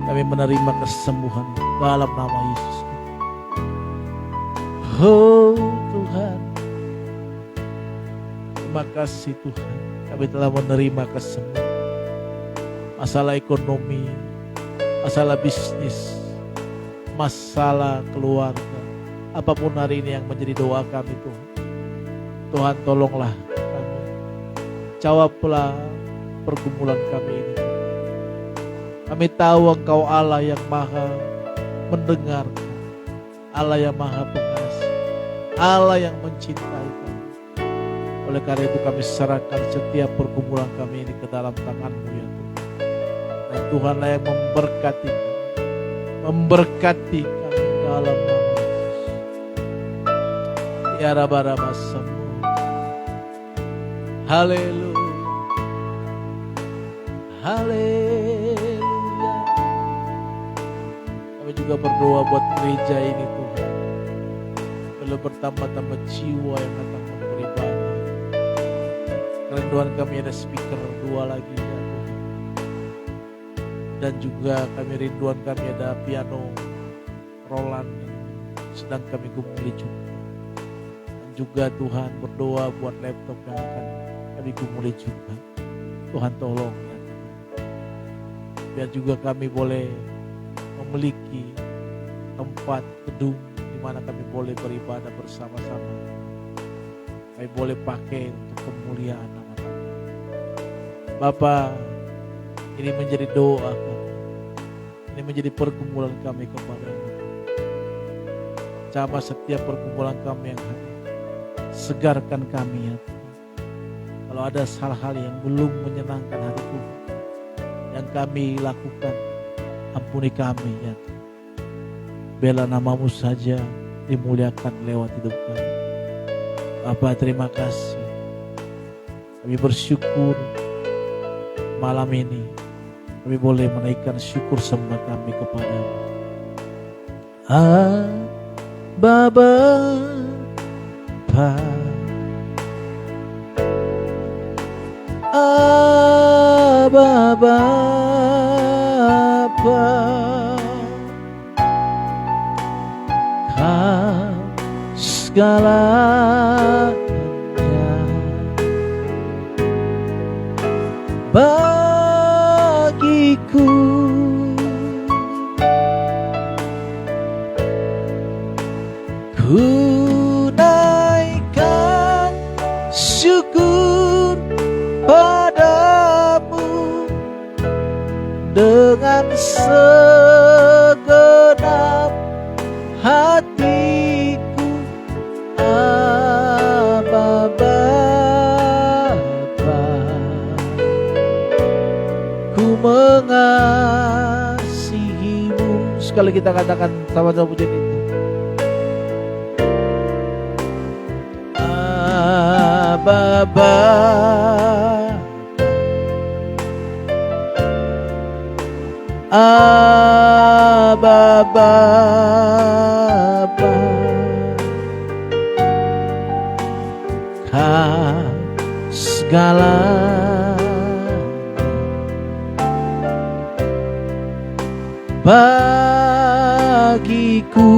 Kami menerima kesembuhan dalam nama Yesus. Oh Tuhan, terima kasih Tuhan, kami telah menerima kesembuhan. masalah ekonomi, masalah bisnis, masalah keluarga, apapun hari ini yang menjadi doa kami Tuhan. Tuhan tolonglah kami, jawablah pergumulan kami ini. Kami tahu Engkau Allah yang maha mendengarkan, Allah yang maha pengasih, Allah yang mencintai kami. Oleh karena itu kami serahkan setiap pergumulan kami ini ke dalam tangan-Mu ya Tuhan. Dan Tuhanlah yang memberkati kami dalam nama Yesus. Ya Rabba Samu. Haleluya. Haleluya. Kami juga berdoa buat gereja ini Tuhan. Kalau bertambah-tambah jiwa yang datang beribadah. Kerinduan kami ada speaker 2 lagi ya Tuhan. Dan juga rinduan kami ada piano Roland yang sedang kami gumuli juga. Dan juga Tuhan berdoa buat laptop yang akan kami gumuli juga. Tuhan tolong ya Tuhan. Biar juga kami boleh memiliki tempat gedung di mana kami boleh beribadah bersama-sama. Kami boleh pakai untuk kemuliaan nama Tuhan. Bapa, ini menjadi doa kami. Ini menjadi pergumulan kami kepada-Mu. Jamah setiap pergumulan kami yang hadir. Segarkan kami ya Tuhan. Kalau ada hal-hal yang belum menyenangkan hati Tuhan, yang kami lakukan, ampuni kami ya Tuhan. Bela nama-Mu saja dimuliakan lewat hidup kami. Bapa, terima kasih. Kami bersyukur malam ini kami boleh menaikkan syukur sembah kami kepada-Mu. Bapa, Bapa, Kau segalanya bagiku. Ku naikkan syukur padamu dengan segenap hatiku. Bapa, ku mengasihi-Mu. Sekali kita katakan sama-sama pujian itu. Bapa, Bapa, Kau segalanya bagiku.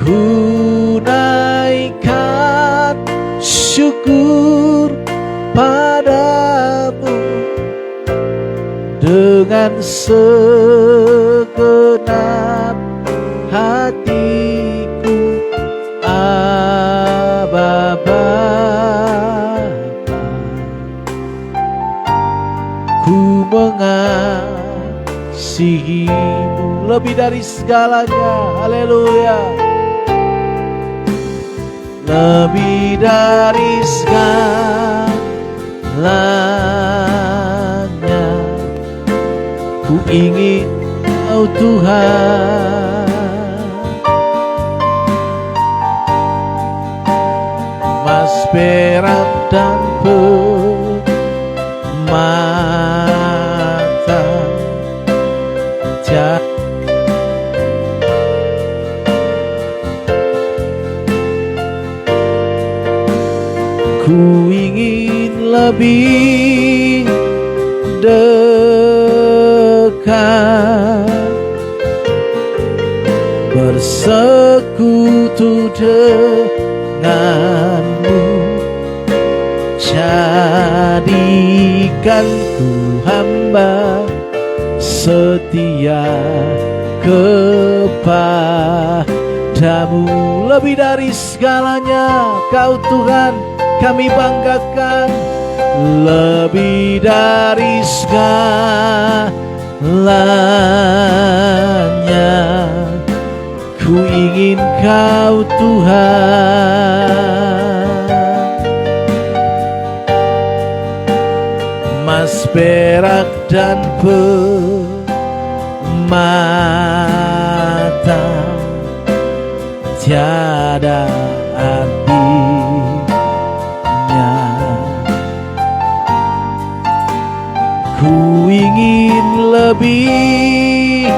Ku naikkan syukur padamu dengan segenap hatiku. Bapa, ku mengasihi-Mu lebih dari segalanya. Haleluya. Lebih dari segalanya ku ingin Kau Tuhan. Emas, perak dan permata, ku ingin lebih dekat, bersekutu denganmu Jadikan ku hamba setia kepadamu. Lebih dari segalanya Kau Tuhan kami banggakan. Lebih dari segalanya ku ingin Kau Tuhan. Emas, perak dan permata tiada artinya. Ku ingin lebih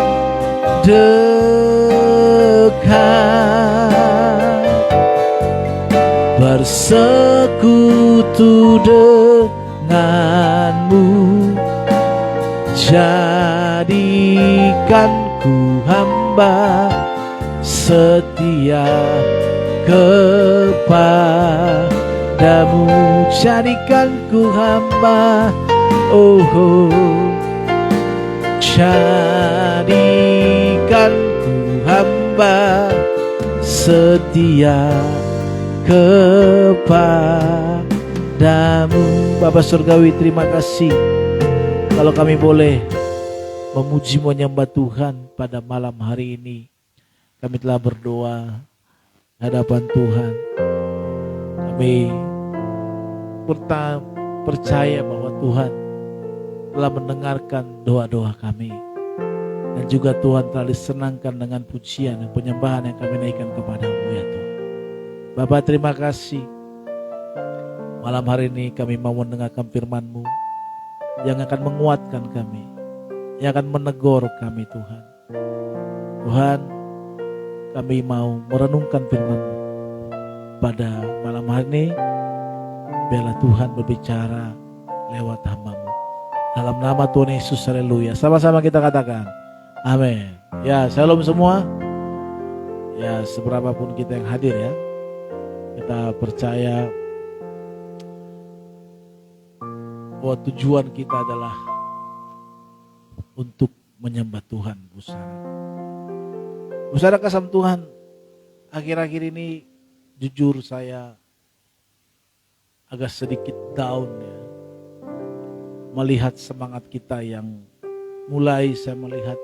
dekat, bersekutu denganmu. Jadikan ku hamba setia kepadamu. Jadikan ku hamba, oh, jadikan ku hamba setia kepadamu. Bapa Surgawi, terima kasih kalau kami boleh memuji menyembah Tuhan pada malam hari ini. Kami telah berdoa hadapan Tuhan. Kami percaya bahwa Tuhan telah mendengarkan doa-doa kami. Dan juga Tuhan telah disenangkan dengan pujian dan penyembahan yang kami naikkan kepadamu ya Tuhan. Bapa, terima kasih. Malam hari ini kami mau mendengarkan firman-Mu yang akan menguatkan kami, yang akan menegur kami Tuhan. Tuhan, kami mau merenungkan firman-Mu pada malam hari ini. Biarlah Tuhan berbicara lewat hamba-Mu. Dalam nama Tuhan Yesus, haleluya. Sama-sama kita katakan, amin. Ya, shalom semua. Ya, seberapapun kita yang hadir ya, kita percaya bahwa tujuan kita adalah untuk menyembah Tuhan, Saudara kasih Tuhan. Akhir-akhir ini jujur saya agak sedikit down ya, melihat semangat kita yang mulai saya melihat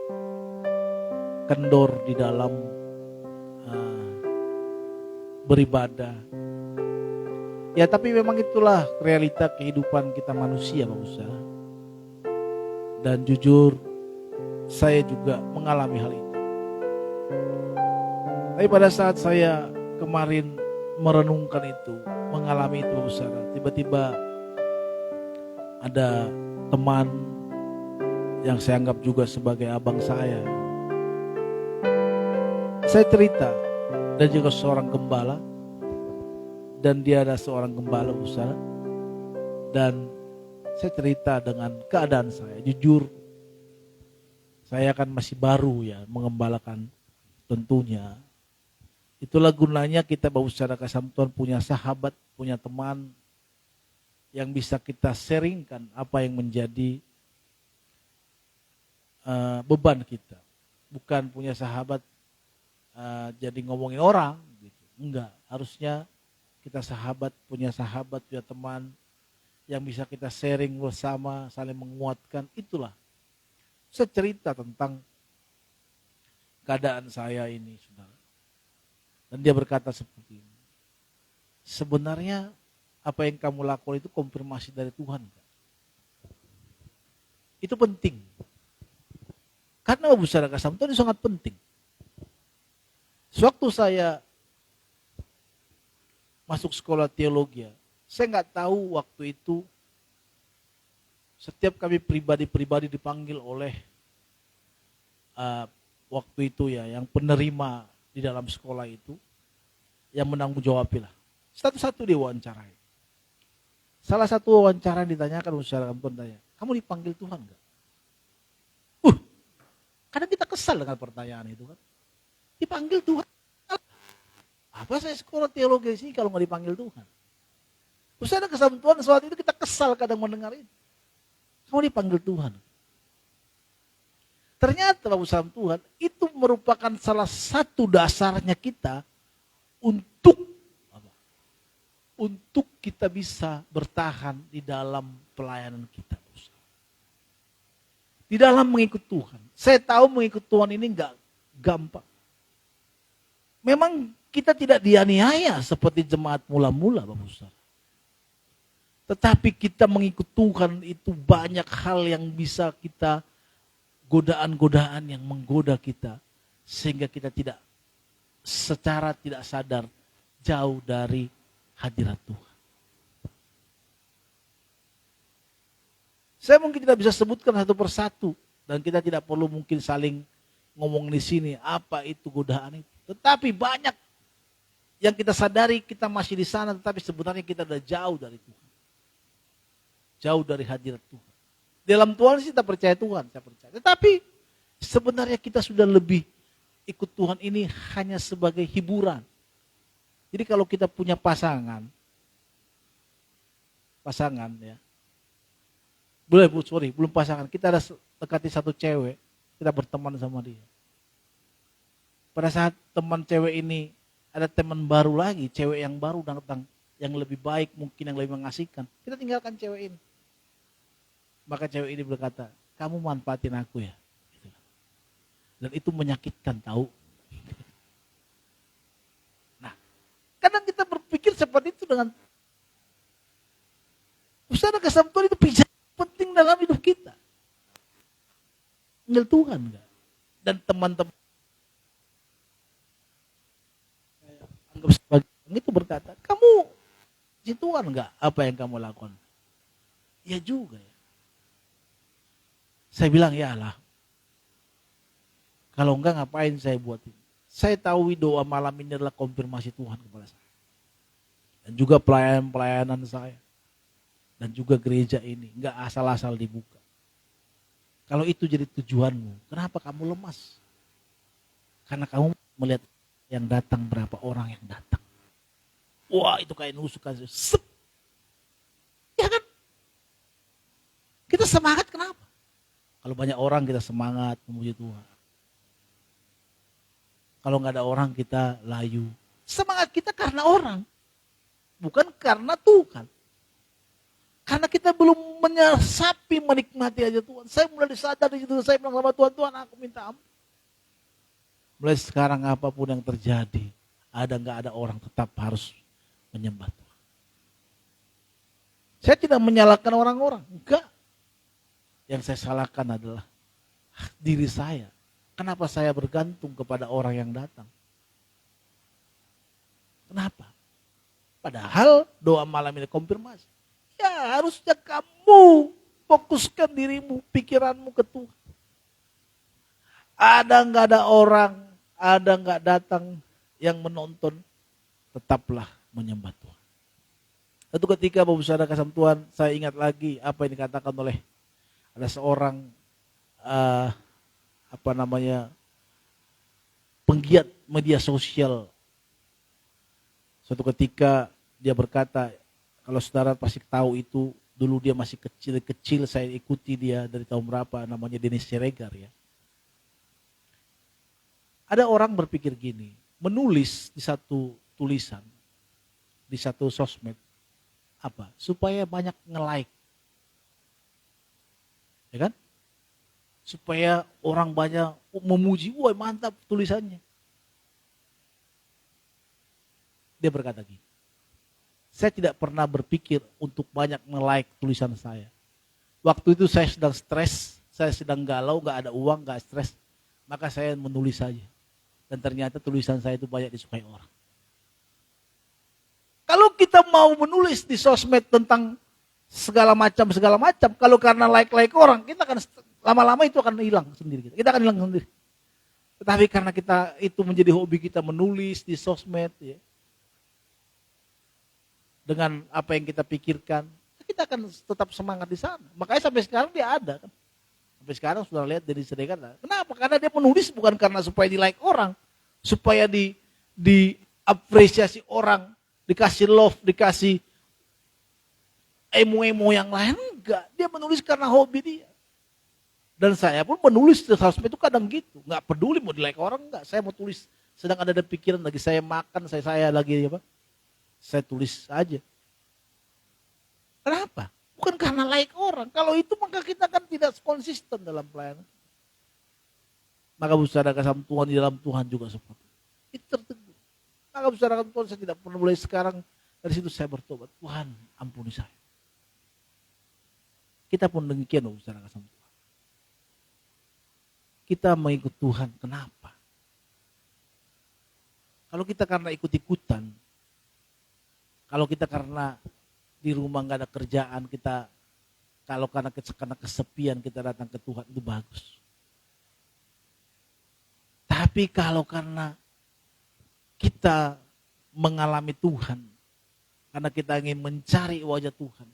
kendor di dalam beribadah. Ya, tapi memang itulah realita kehidupan kita manusia, Bapak Saudara. Dan jujur saya juga mengalami hal itu. Tapi pada saat saya kemarin merenungkan itu, mengalami itu, Bapak Saudara, tiba-tiba ada teman yang saya anggap juga sebagai abang saya. Saya cerita, dan juga seorang gembala, dan dia adalah seorang gembala besar. Dan saya cerita dengan keadaan saya. Jujur, saya kan masih baru ya mengembalakan tentunya. Itulah gunanya kita Bapak Saudara kasih Tuhan punya sahabat, punya teman yang bisa kita sharingkan apa yang menjadi beban kita. Bukan punya sahabat jadi ngomongin orang gitu. Enggak, harusnya kita punya teman yang bisa kita sharing bersama, saling menguatkan. Itulah saya cerita tentang keadaan saya ini, saudara. Dan dia berkata seperti ini, sebenarnya apa yang kamu lakukan itu konfirmasi dari Tuhan. Itu penting. Karena Bapak Saudara kasih Tuhan itu sangat penting. Sewaktu saya masuk sekolah teologi, saya nggak tahu waktu itu setiap kami pribadi dipanggil oleh waktu itu ya, yang penerima di dalam sekolah itu, yang menanggung jawabilah. Satu-satu diwawancarai. Salah satu wawancara yang ditanyakan secara Tuhan tanya, kamu dipanggil Tuhan nggak? Karena kita kesal dengan pertanyaan itu kan. Dipanggil Tuhan. Apa saya sekolah teologi sih kalau nggak dipanggil Tuhan? Saudara kesal Tuhan, saat itu kita kesal kadang mendengar itu. Kamu dipanggil Tuhan. Ternyata Bapak Salam Tuhan, itu merupakan salah satu dasarnya kita untuk kita bisa bertahan di dalam pelayanan kita. Di dalam mengikut Tuhan. Saya tahu mengikut Tuhan ini enggak gampang. Memang kita tidak dianiaya seperti jemaat mula-mula, Bapak Saudara. Tetapi kita mengikut Tuhan itu banyak hal yang bisa kita, godaan-godaan yang menggoda kita. Sehingga kita secara tidak sadar jauh dari hadirat Tuhan. Saya mungkin tidak bisa sebutkan satu persatu. Dan kita tidak perlu mungkin saling ngomong di sini apa itu godaan itu. Tetapi banyak yang kita sadari kita masih di sana, tetapi sebenarnya kita sudah jauh dari Tuhan. Jauh dari hadirat Tuhan. Dalam Tuhan sih kita percaya Tuhan, saya percaya. Tetapi sebenarnya kita sudah lebih ikut Tuhan ini hanya sebagai hiburan. Jadi kalau kita punya pasangan ya. Belum pasangan. Kita ada dekati satu cewek, kita berteman sama dia. Pada saat teman cewek ini ada teman baru lagi, cewek yang baru datang, yang lebih baik mungkin, yang lebih mengasihkan. Kita tinggalkan cewek ini. Maka cewek ini berkata, kamu manfaatin aku ya. Dan itu menyakitkan tahu. Nah, kadang kita berpikir seperti itu dengan usaha kesatuan itu penting dalam hidup kita. Panggil Tuhan enggak? Dan teman-teman anggap sebagai itu berkata, kamu si Tuhan enggak apa yang kamu lakukan? Ya juga ya. Saya bilang ya lah. Kalau enggak ngapain saya buat ini? Saya tahu doa malam ini adalah konfirmasi Tuhan kepada saya. Dan juga pelayanan saya. Dan juga gereja ini. Enggak asal-asal dibuka. Kalau itu jadi tujuanmu, kenapa kamu lemas? Karena kamu melihat yang datang, berapa orang yang datang. Wah itu kayak nusuk. Ya kan? Kita semangat kenapa? Kalau banyak orang kita semangat memuji Tuhan. Kalau nggak ada orang kita layu. Semangat kita karena orang. Bukan karena Tuhan. Karena kita belum menyasapi menikmati aja Tuhan. Saya mulai disadar di situ. Saya bilang sama Tuhan, Tuhan aku minta ampun. Mulai sekarang apapun yang terjadi. Ada nggak ada orang tetap harus menyembah Tuhan. Saya tidak menyalahkan orang-orang. Enggak. Yang saya salahkan adalah diri saya. Kenapa saya bergantung kepada orang yang datang? Kenapa? Padahal doa malam ini konfirmasi. Ya harusnya kamu fokuskan dirimu, pikiranmu ke Tuhan. Ada nggak ada orang, ada nggak datang yang menonton, tetaplah menyembah Tuhan. Tentu ketika Bapak Saudara kasih Tuhan, saya ingat lagi apa yang dikatakan oleh ada seorang penggiat media sosial. Suatu ketika dia berkata, kalau saudara pasti tahu itu, dulu dia masih kecil-kecil, saya ikuti dia dari tahun berapa, namanya Dennis Siregar ya. Ada orang berpikir gini, menulis di satu tulisan, di satu sosmed, apa? Supaya banyak nge-like. Ya kan? Supaya orang banyak memuji, wah mantap tulisannya. Dia berkata gini, saya tidak pernah berpikir untuk banyak nge-like tulisan saya. Waktu itu saya sedang stres, saya sedang galau, gak ada uang, gak stres. Maka saya menulis saja. Dan ternyata tulisan saya itu banyak disukai orang. Kalau kita mau menulis di sosmed tentang segala macam, kalau karena like orang, kita akan lama-lama itu akan hilang sendiri. Kita akan hilang sendiri. Tetapi karena kita itu menjadi hobi kita menulis di sosmed, ya, dengan apa yang kita pikirkan, kita akan tetap semangat di sana. Makanya sampai sekarang dia ada kan. Sampai sekarang sudah lihat dari Siregar. Kenapa? Karena dia menulis bukan karena supaya di like orang, supaya di apresiasi orang, dikasih love, dikasih emo-emo yang lain, enggak. Dia menulis karena hobi dia. Dan saya pun menulis di sosmed itu kadang gitu. Enggak peduli mau di-like orang enggak. Saya mau tulis. Sedang ada pikiran lagi saya makan, saya lagi apa. Saya tulis aja. Kenapa? Bukan karena like orang. Kalau itu maka kita kan tidak konsisten dalam pelayanan. Maka saudara kasih Tuhan di dalam Tuhan juga seperti itu. Itu tertegur. Maka saudara Tuhan saya tidak pernah mulai sekarang. Dari situ saya bertobat. Tuhan ampuni saya. Kita pun demikian saudara kasih Tuhan. Kita mengikut Tuhan. Kenapa? Kalau kita karena ikut-ikutan, kalau kita karena di rumah nggak ada kerjaan, kita kalau karena kesepian kita datang ke Tuhan, itu bagus. Tapi kalau karena kita mengalami Tuhan, karena kita ingin mencari wajah Tuhan,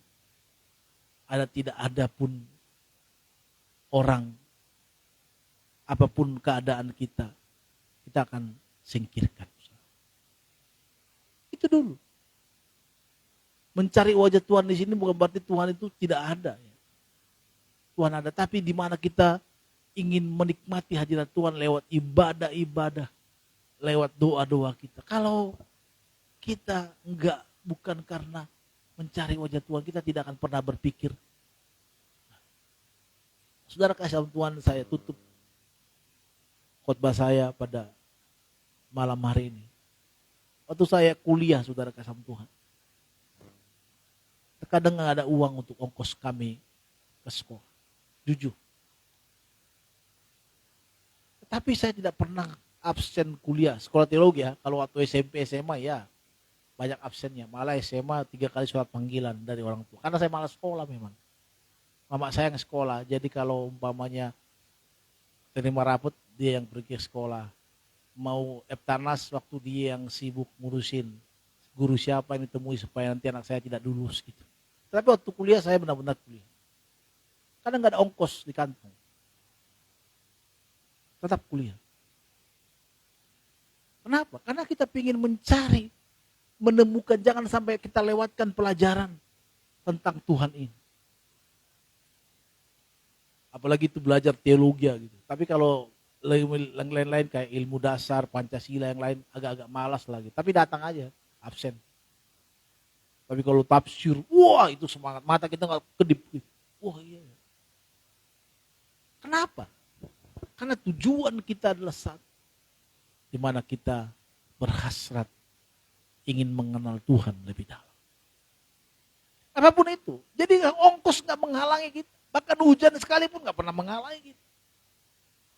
tidak ada pun orang, apapun keadaan kita akan singkirkan. Itu dulu. Mencari wajah Tuhan di sini bukan berarti Tuhan itu tidak ada. Tuhan ada, tapi di mana kita ingin menikmati hadirat Tuhan lewat ibadah-ibadah, lewat doa-doa kita. Kalau kita bukan karena mencari wajah Tuhan, kita tidak akan pernah berpikir. Saudara kasih Tuhan, saya tutup khotbah saya pada malam hari ini. Waktu saya kuliah, saudara kasih Tuhan, terkadang nggak ada uang untuk ongkos kami ke sekolah, jujur. Tapi saya tidak pernah absen kuliah, sekolah teologi ya. Kalau waktu SMP, SMA ya banyak absennya. Malah SMA 3 kali surat panggilan dari orang tua. Karena saya malas sekolah memang. Mama saya yang sekolah, jadi kalau umpamanya terima rapot, dia yang pergi ke sekolah. Mau Eptanas waktu dia yang sibuk ngurusin guru siapa yang ditemui supaya nanti anak saya tidak lulus gitu. Tapi waktu kuliah saya benar-benar kuliah. Karena nggak ada ongkos di kantong. Tetap kuliah. Kenapa? Karena kita ingin mencari, menemukan, jangan sampai kita lewatkan pelajaran tentang Tuhan ini. Apalagi itu belajar teologi gitu. Tapi kalau lain-lain kayak ilmu dasar, Pancasila yang lain agak-agak malas lagi. Tapi datang aja, absen. Tapi kalau tafsir, wah itu semangat. Mata kita gak kedip. Wah iya. Kenapa? Karena tujuan kita adalah satu. Dimana kita berhasrat ingin mengenal Tuhan lebih dalam. Apapun itu. Jadi ongkos gak menghalangi kita. Bahkan hujan sekalipun gak pernah menghalangi kita.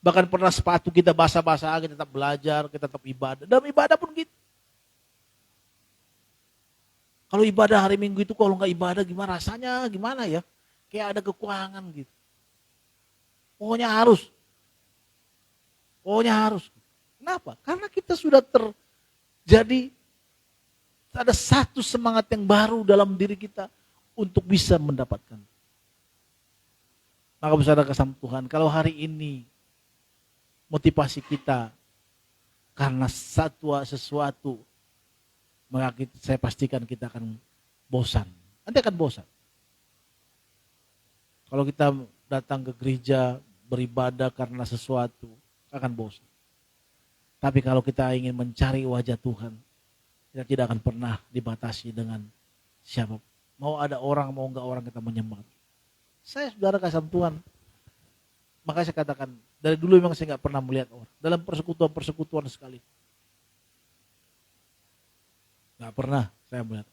Bahkan pernah sepatu kita basah-basah, kita tetap belajar, kita tetap ibadah. Dalam ibadah pun gitu. Kalau ibadah hari Minggu itu kalau nggak ibadah gimana rasanya, gimana ya? Kayak ada kekurangan gitu. Pokoknya harus. Kenapa? Karena kita sudah terjadi, ada satu semangat yang baru dalam diri kita untuk bisa mendapatkan. Maka saudara kasih Tuhan, kalau hari ini motivasi kita karena sesuatu, maka saya pastikan kita akan bosan. Nanti akan bosan. Kalau kita datang ke gereja beribadah karena sesuatu, akan bosan. Tapi kalau kita ingin mencari wajah Tuhan, kita tidak akan pernah dibatasi dengan siapa. Mau ada orang, mau enggak orang kita menyembah. Saya saudara kasih Tuhan, makanya saya katakan, dari dulu memang saya nggak pernah melihat orang. Dalam persekutuan sekali. Nggak pernah saya melihat.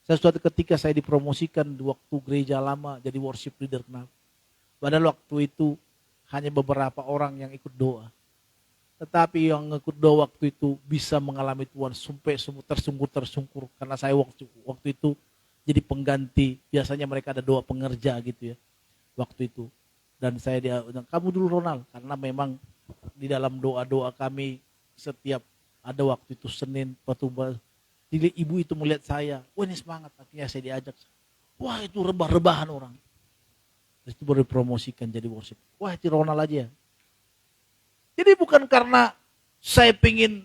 Suatu ketika saya dipromosikan di waktu gereja lama jadi worship leader. Kenapa? Padahal waktu itu hanya beberapa orang yang ikut doa. Tetapi yang ikut doa waktu itu bisa mengalami Tuhan sampai tersungkur. Karena saya waktu itu jadi pengganti. Biasanya mereka ada doa pengerja gitu ya. Waktu itu. Dan saya bilang, kamu dulu Ronald. Karena memang di dalam doa-doa kami setiap ada waktu itu Senin, pertumbuhan. Jadi ibu itu melihat saya, wah ini semangat. Akhirnya saya diajak. Wah itu rebah-rebahan orang. Terus itu baru dipromosikan jadi worship. Wah itu Ronald aja. Jadi bukan karena saya pengen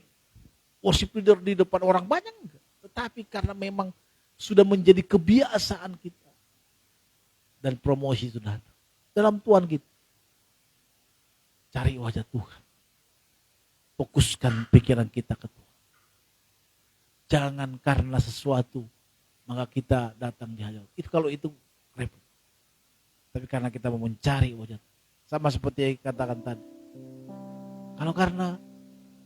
worship leader di depan orang banyak. Enggak. Tetapi karena memang sudah menjadi kebiasaan kita. dan promosi itu datang. Dalam Tuhan kita. Cari wajah Tuhan. Fokuskan pikiran kita ke Tuhan. Jangan karena sesuatu maka kita datang di hajat. Itu kalau itu repot. Tapi karena kita mau mencari wajah Tuhan. Sama seperti yang katakan tadi. Kalau karena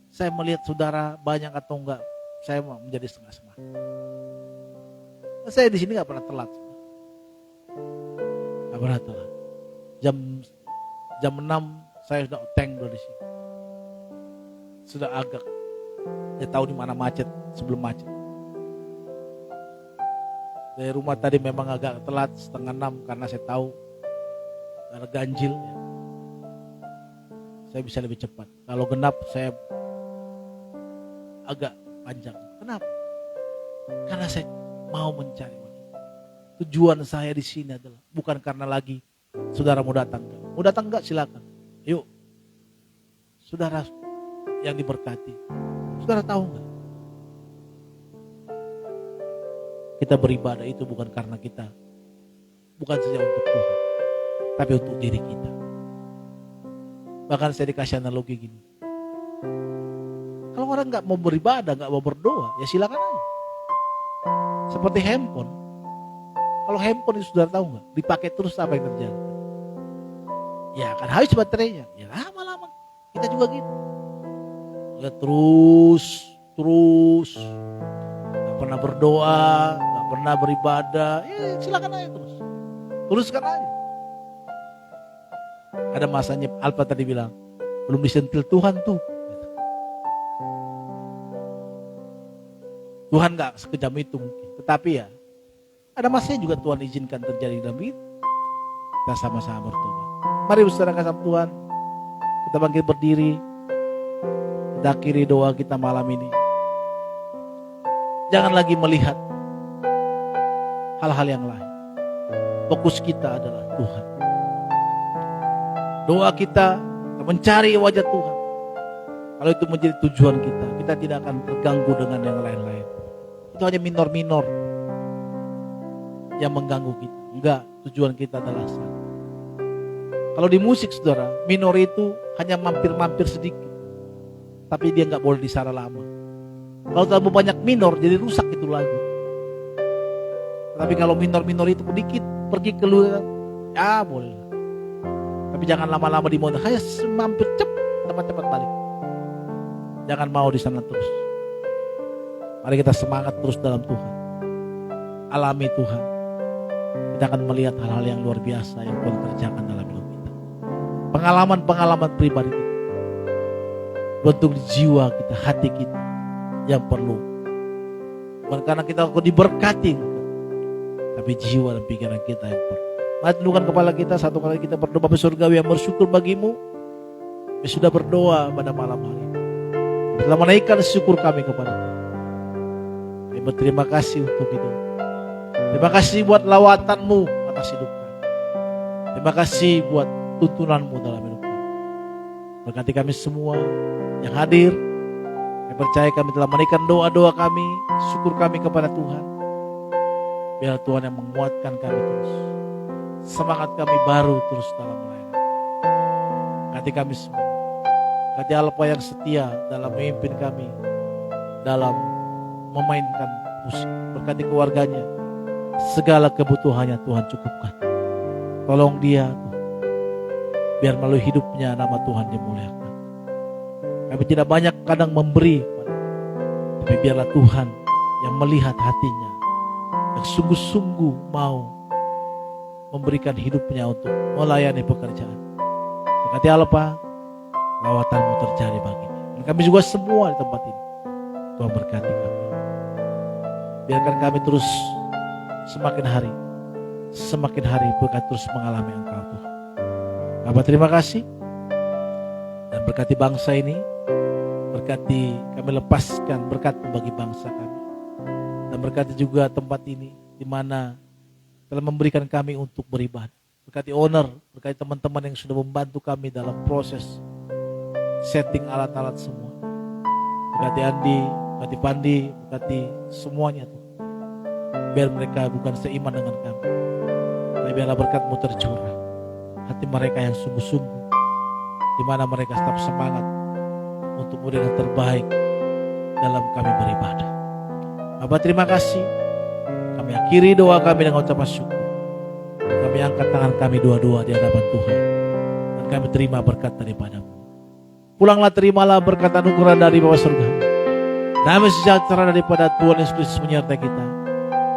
saya melihat saudara banyak atau enggak, saya mau menjadi setengah semangat. Saya di sini nggak pernah telat. Nggak pernah telat. Jam 6 saya sudah tank di sini. Sudah agak, saya tahu di mana macet sebelum macet. Dari rumah tadi memang agak telat setengah 6 karena saya tahu karena ganjil. Ya. Saya bisa lebih cepat. Kalau genap saya agak panjang. Kenapa? Karena saya mau mencari wajah. Tujuan saya di sini adalah bukan karena lagi saudara mau datang. Mau datang enggak silakan. Yuk. Saudara yang diberkati. Saudara tahu enggak? Kita beribadah itu bukan karena kita, bukan saja untuk Tuhan, tapi untuk diri kita. Bahkan saya dikasih analogi gini. Kalau orang nggak mau beribadah, nggak mau berdoa, ya silakan aja. Seperti handphone. Kalau handphone itu saudara tahu nggak, dipakai terus apa yang terjadi? Ya kan habis baterainya. Ya lama-lama kita juga gitu. Ya terus nggak pernah berdoa, nggak pernah beribadah. Ya silakan aja teruskan aja. Ada masanya Alfa tadi bilang belum disentil Tuhan tuh. Tuhan gak sekejam itu mungkin. Tetapi ya ada masanya juga Tuhan izinkan terjadi dalam hidup. Kita sama-sama bertobat. Mari saudara kasih Tuhan. Kita bangkit berdiri. Kita akhiri doa kita malam ini. Jangan lagi melihat hal-hal yang lain. Fokus kita adalah Tuhan. Doa kita mencari wajah Tuhan. Kalau itu menjadi tujuan kita, kita tidak akan terganggu dengan yang lain-lain. Itu hanya minor-minor yang mengganggu kita. Enggak, tujuan kita adalah satu. Kalau di musik saudara, minor itu hanya mampir-mampir sedikit. Tapi dia enggak boleh disara lama. Kalau terlalu banyak minor, jadi rusak itu lagu. Tapi kalau minor-minor itu sedikit, pergi keluar, ya boleh. Tapi jangan lama-lama di motor, hanya mampir cepat balik. Jangan mau di sana terus. Mari kita semangat terus dalam Tuhan. Alami Tuhan. Kita akan melihat hal-hal yang luar biasa yang Tuhan kerjakan dalam hidup kita. Pengalaman-pengalaman pribadi kita. Bentuk jiwa kita, hati kita yang perlu. Bukan karena kita diberkati, tapi jiwa dan pikiran kita yang perlu. Mari tundukkan kepala kita, satu kali kita berdoa. Bapa Surgawi yang bersyukur bagimu, kami sudah berdoa pada malam hari ini. Telah menaikkan syukur kami kepada Tuhan. Kami berterima kasih untuk itu. Terima kasih buat lawatanmu atas hidup kami. Terima kasih buat tuntunanmu dalam hidup kami. Berkati kami semua yang hadir. Kami percaya kami telah menaikkan doa-doa kami, syukur kami kepada Tuhan. Biar Tuhan yang menguatkan kami terus. Semangat kami baru terus dalam melayani. Berkati kami semua. Berkati Alfa yang setia dalam memimpin kami, dalam memainkan musik. Berkati keluarganya. Segala kebutuhannya Tuhan cukupkan. Tolong dia Tuhan. Biar melalui hidupnya nama Tuhan dimuliakan. Kami tidak banyak kadang memberi, tapi biarlah Tuhan yang melihat hatinya, yang sungguh-sungguh mau memberikan hidupnya untuk melayani pekerjaan. Berkati Alfa, lawatanmu terjadi baginya. Dan kami juga semua di tempat ini. Tuhan berkati kami. Biarkan kami terus semakin hari berkat terus mengalami Engkau Tuhan. Bapak terima kasih. Dan berkati bangsa ini. Berkati kami lepaskan berkat-Mu bagi bangsa kami. Dan berkati juga tempat ini di mana telah memberikan kami untuk beribadah. Berkati owner, berkati teman-teman yang sudah membantu kami dalam proses setting alat-alat semua. Berkati Andi, berkati Pandi, berkati semuanya Tuhan. Biar mereka bukan seiman dengan kami, tapi biarlah berkat-Mu tercurah. Hati mereka yang sungguh-sungguh, di mana mereka tetap semangat untuk memberikan yang terbaik dalam kami beribadah. Bapa, terima kasih. Kami akhiri doa kami dengan ucapan syukur. Kami angkat tangan kami dua-dua di hadapan Tuhan, dan kami terima berkat daripada-Mu. Pulanglah, terimalah berkat anugerah dari Bapa surga. Damai sejahtera daripada Tuhan Yesus Kristus menyertai kita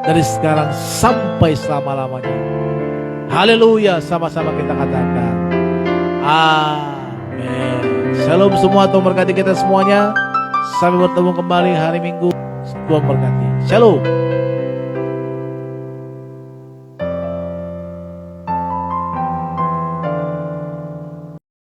dari sekarang sampai selama-lamanya. Haleluya, sama-sama kita katakan amin. Shalom semua, Tuhan berkati kita semuanya. Sampai bertemu kembali hari Minggu. Tuhan berkati. Shalom.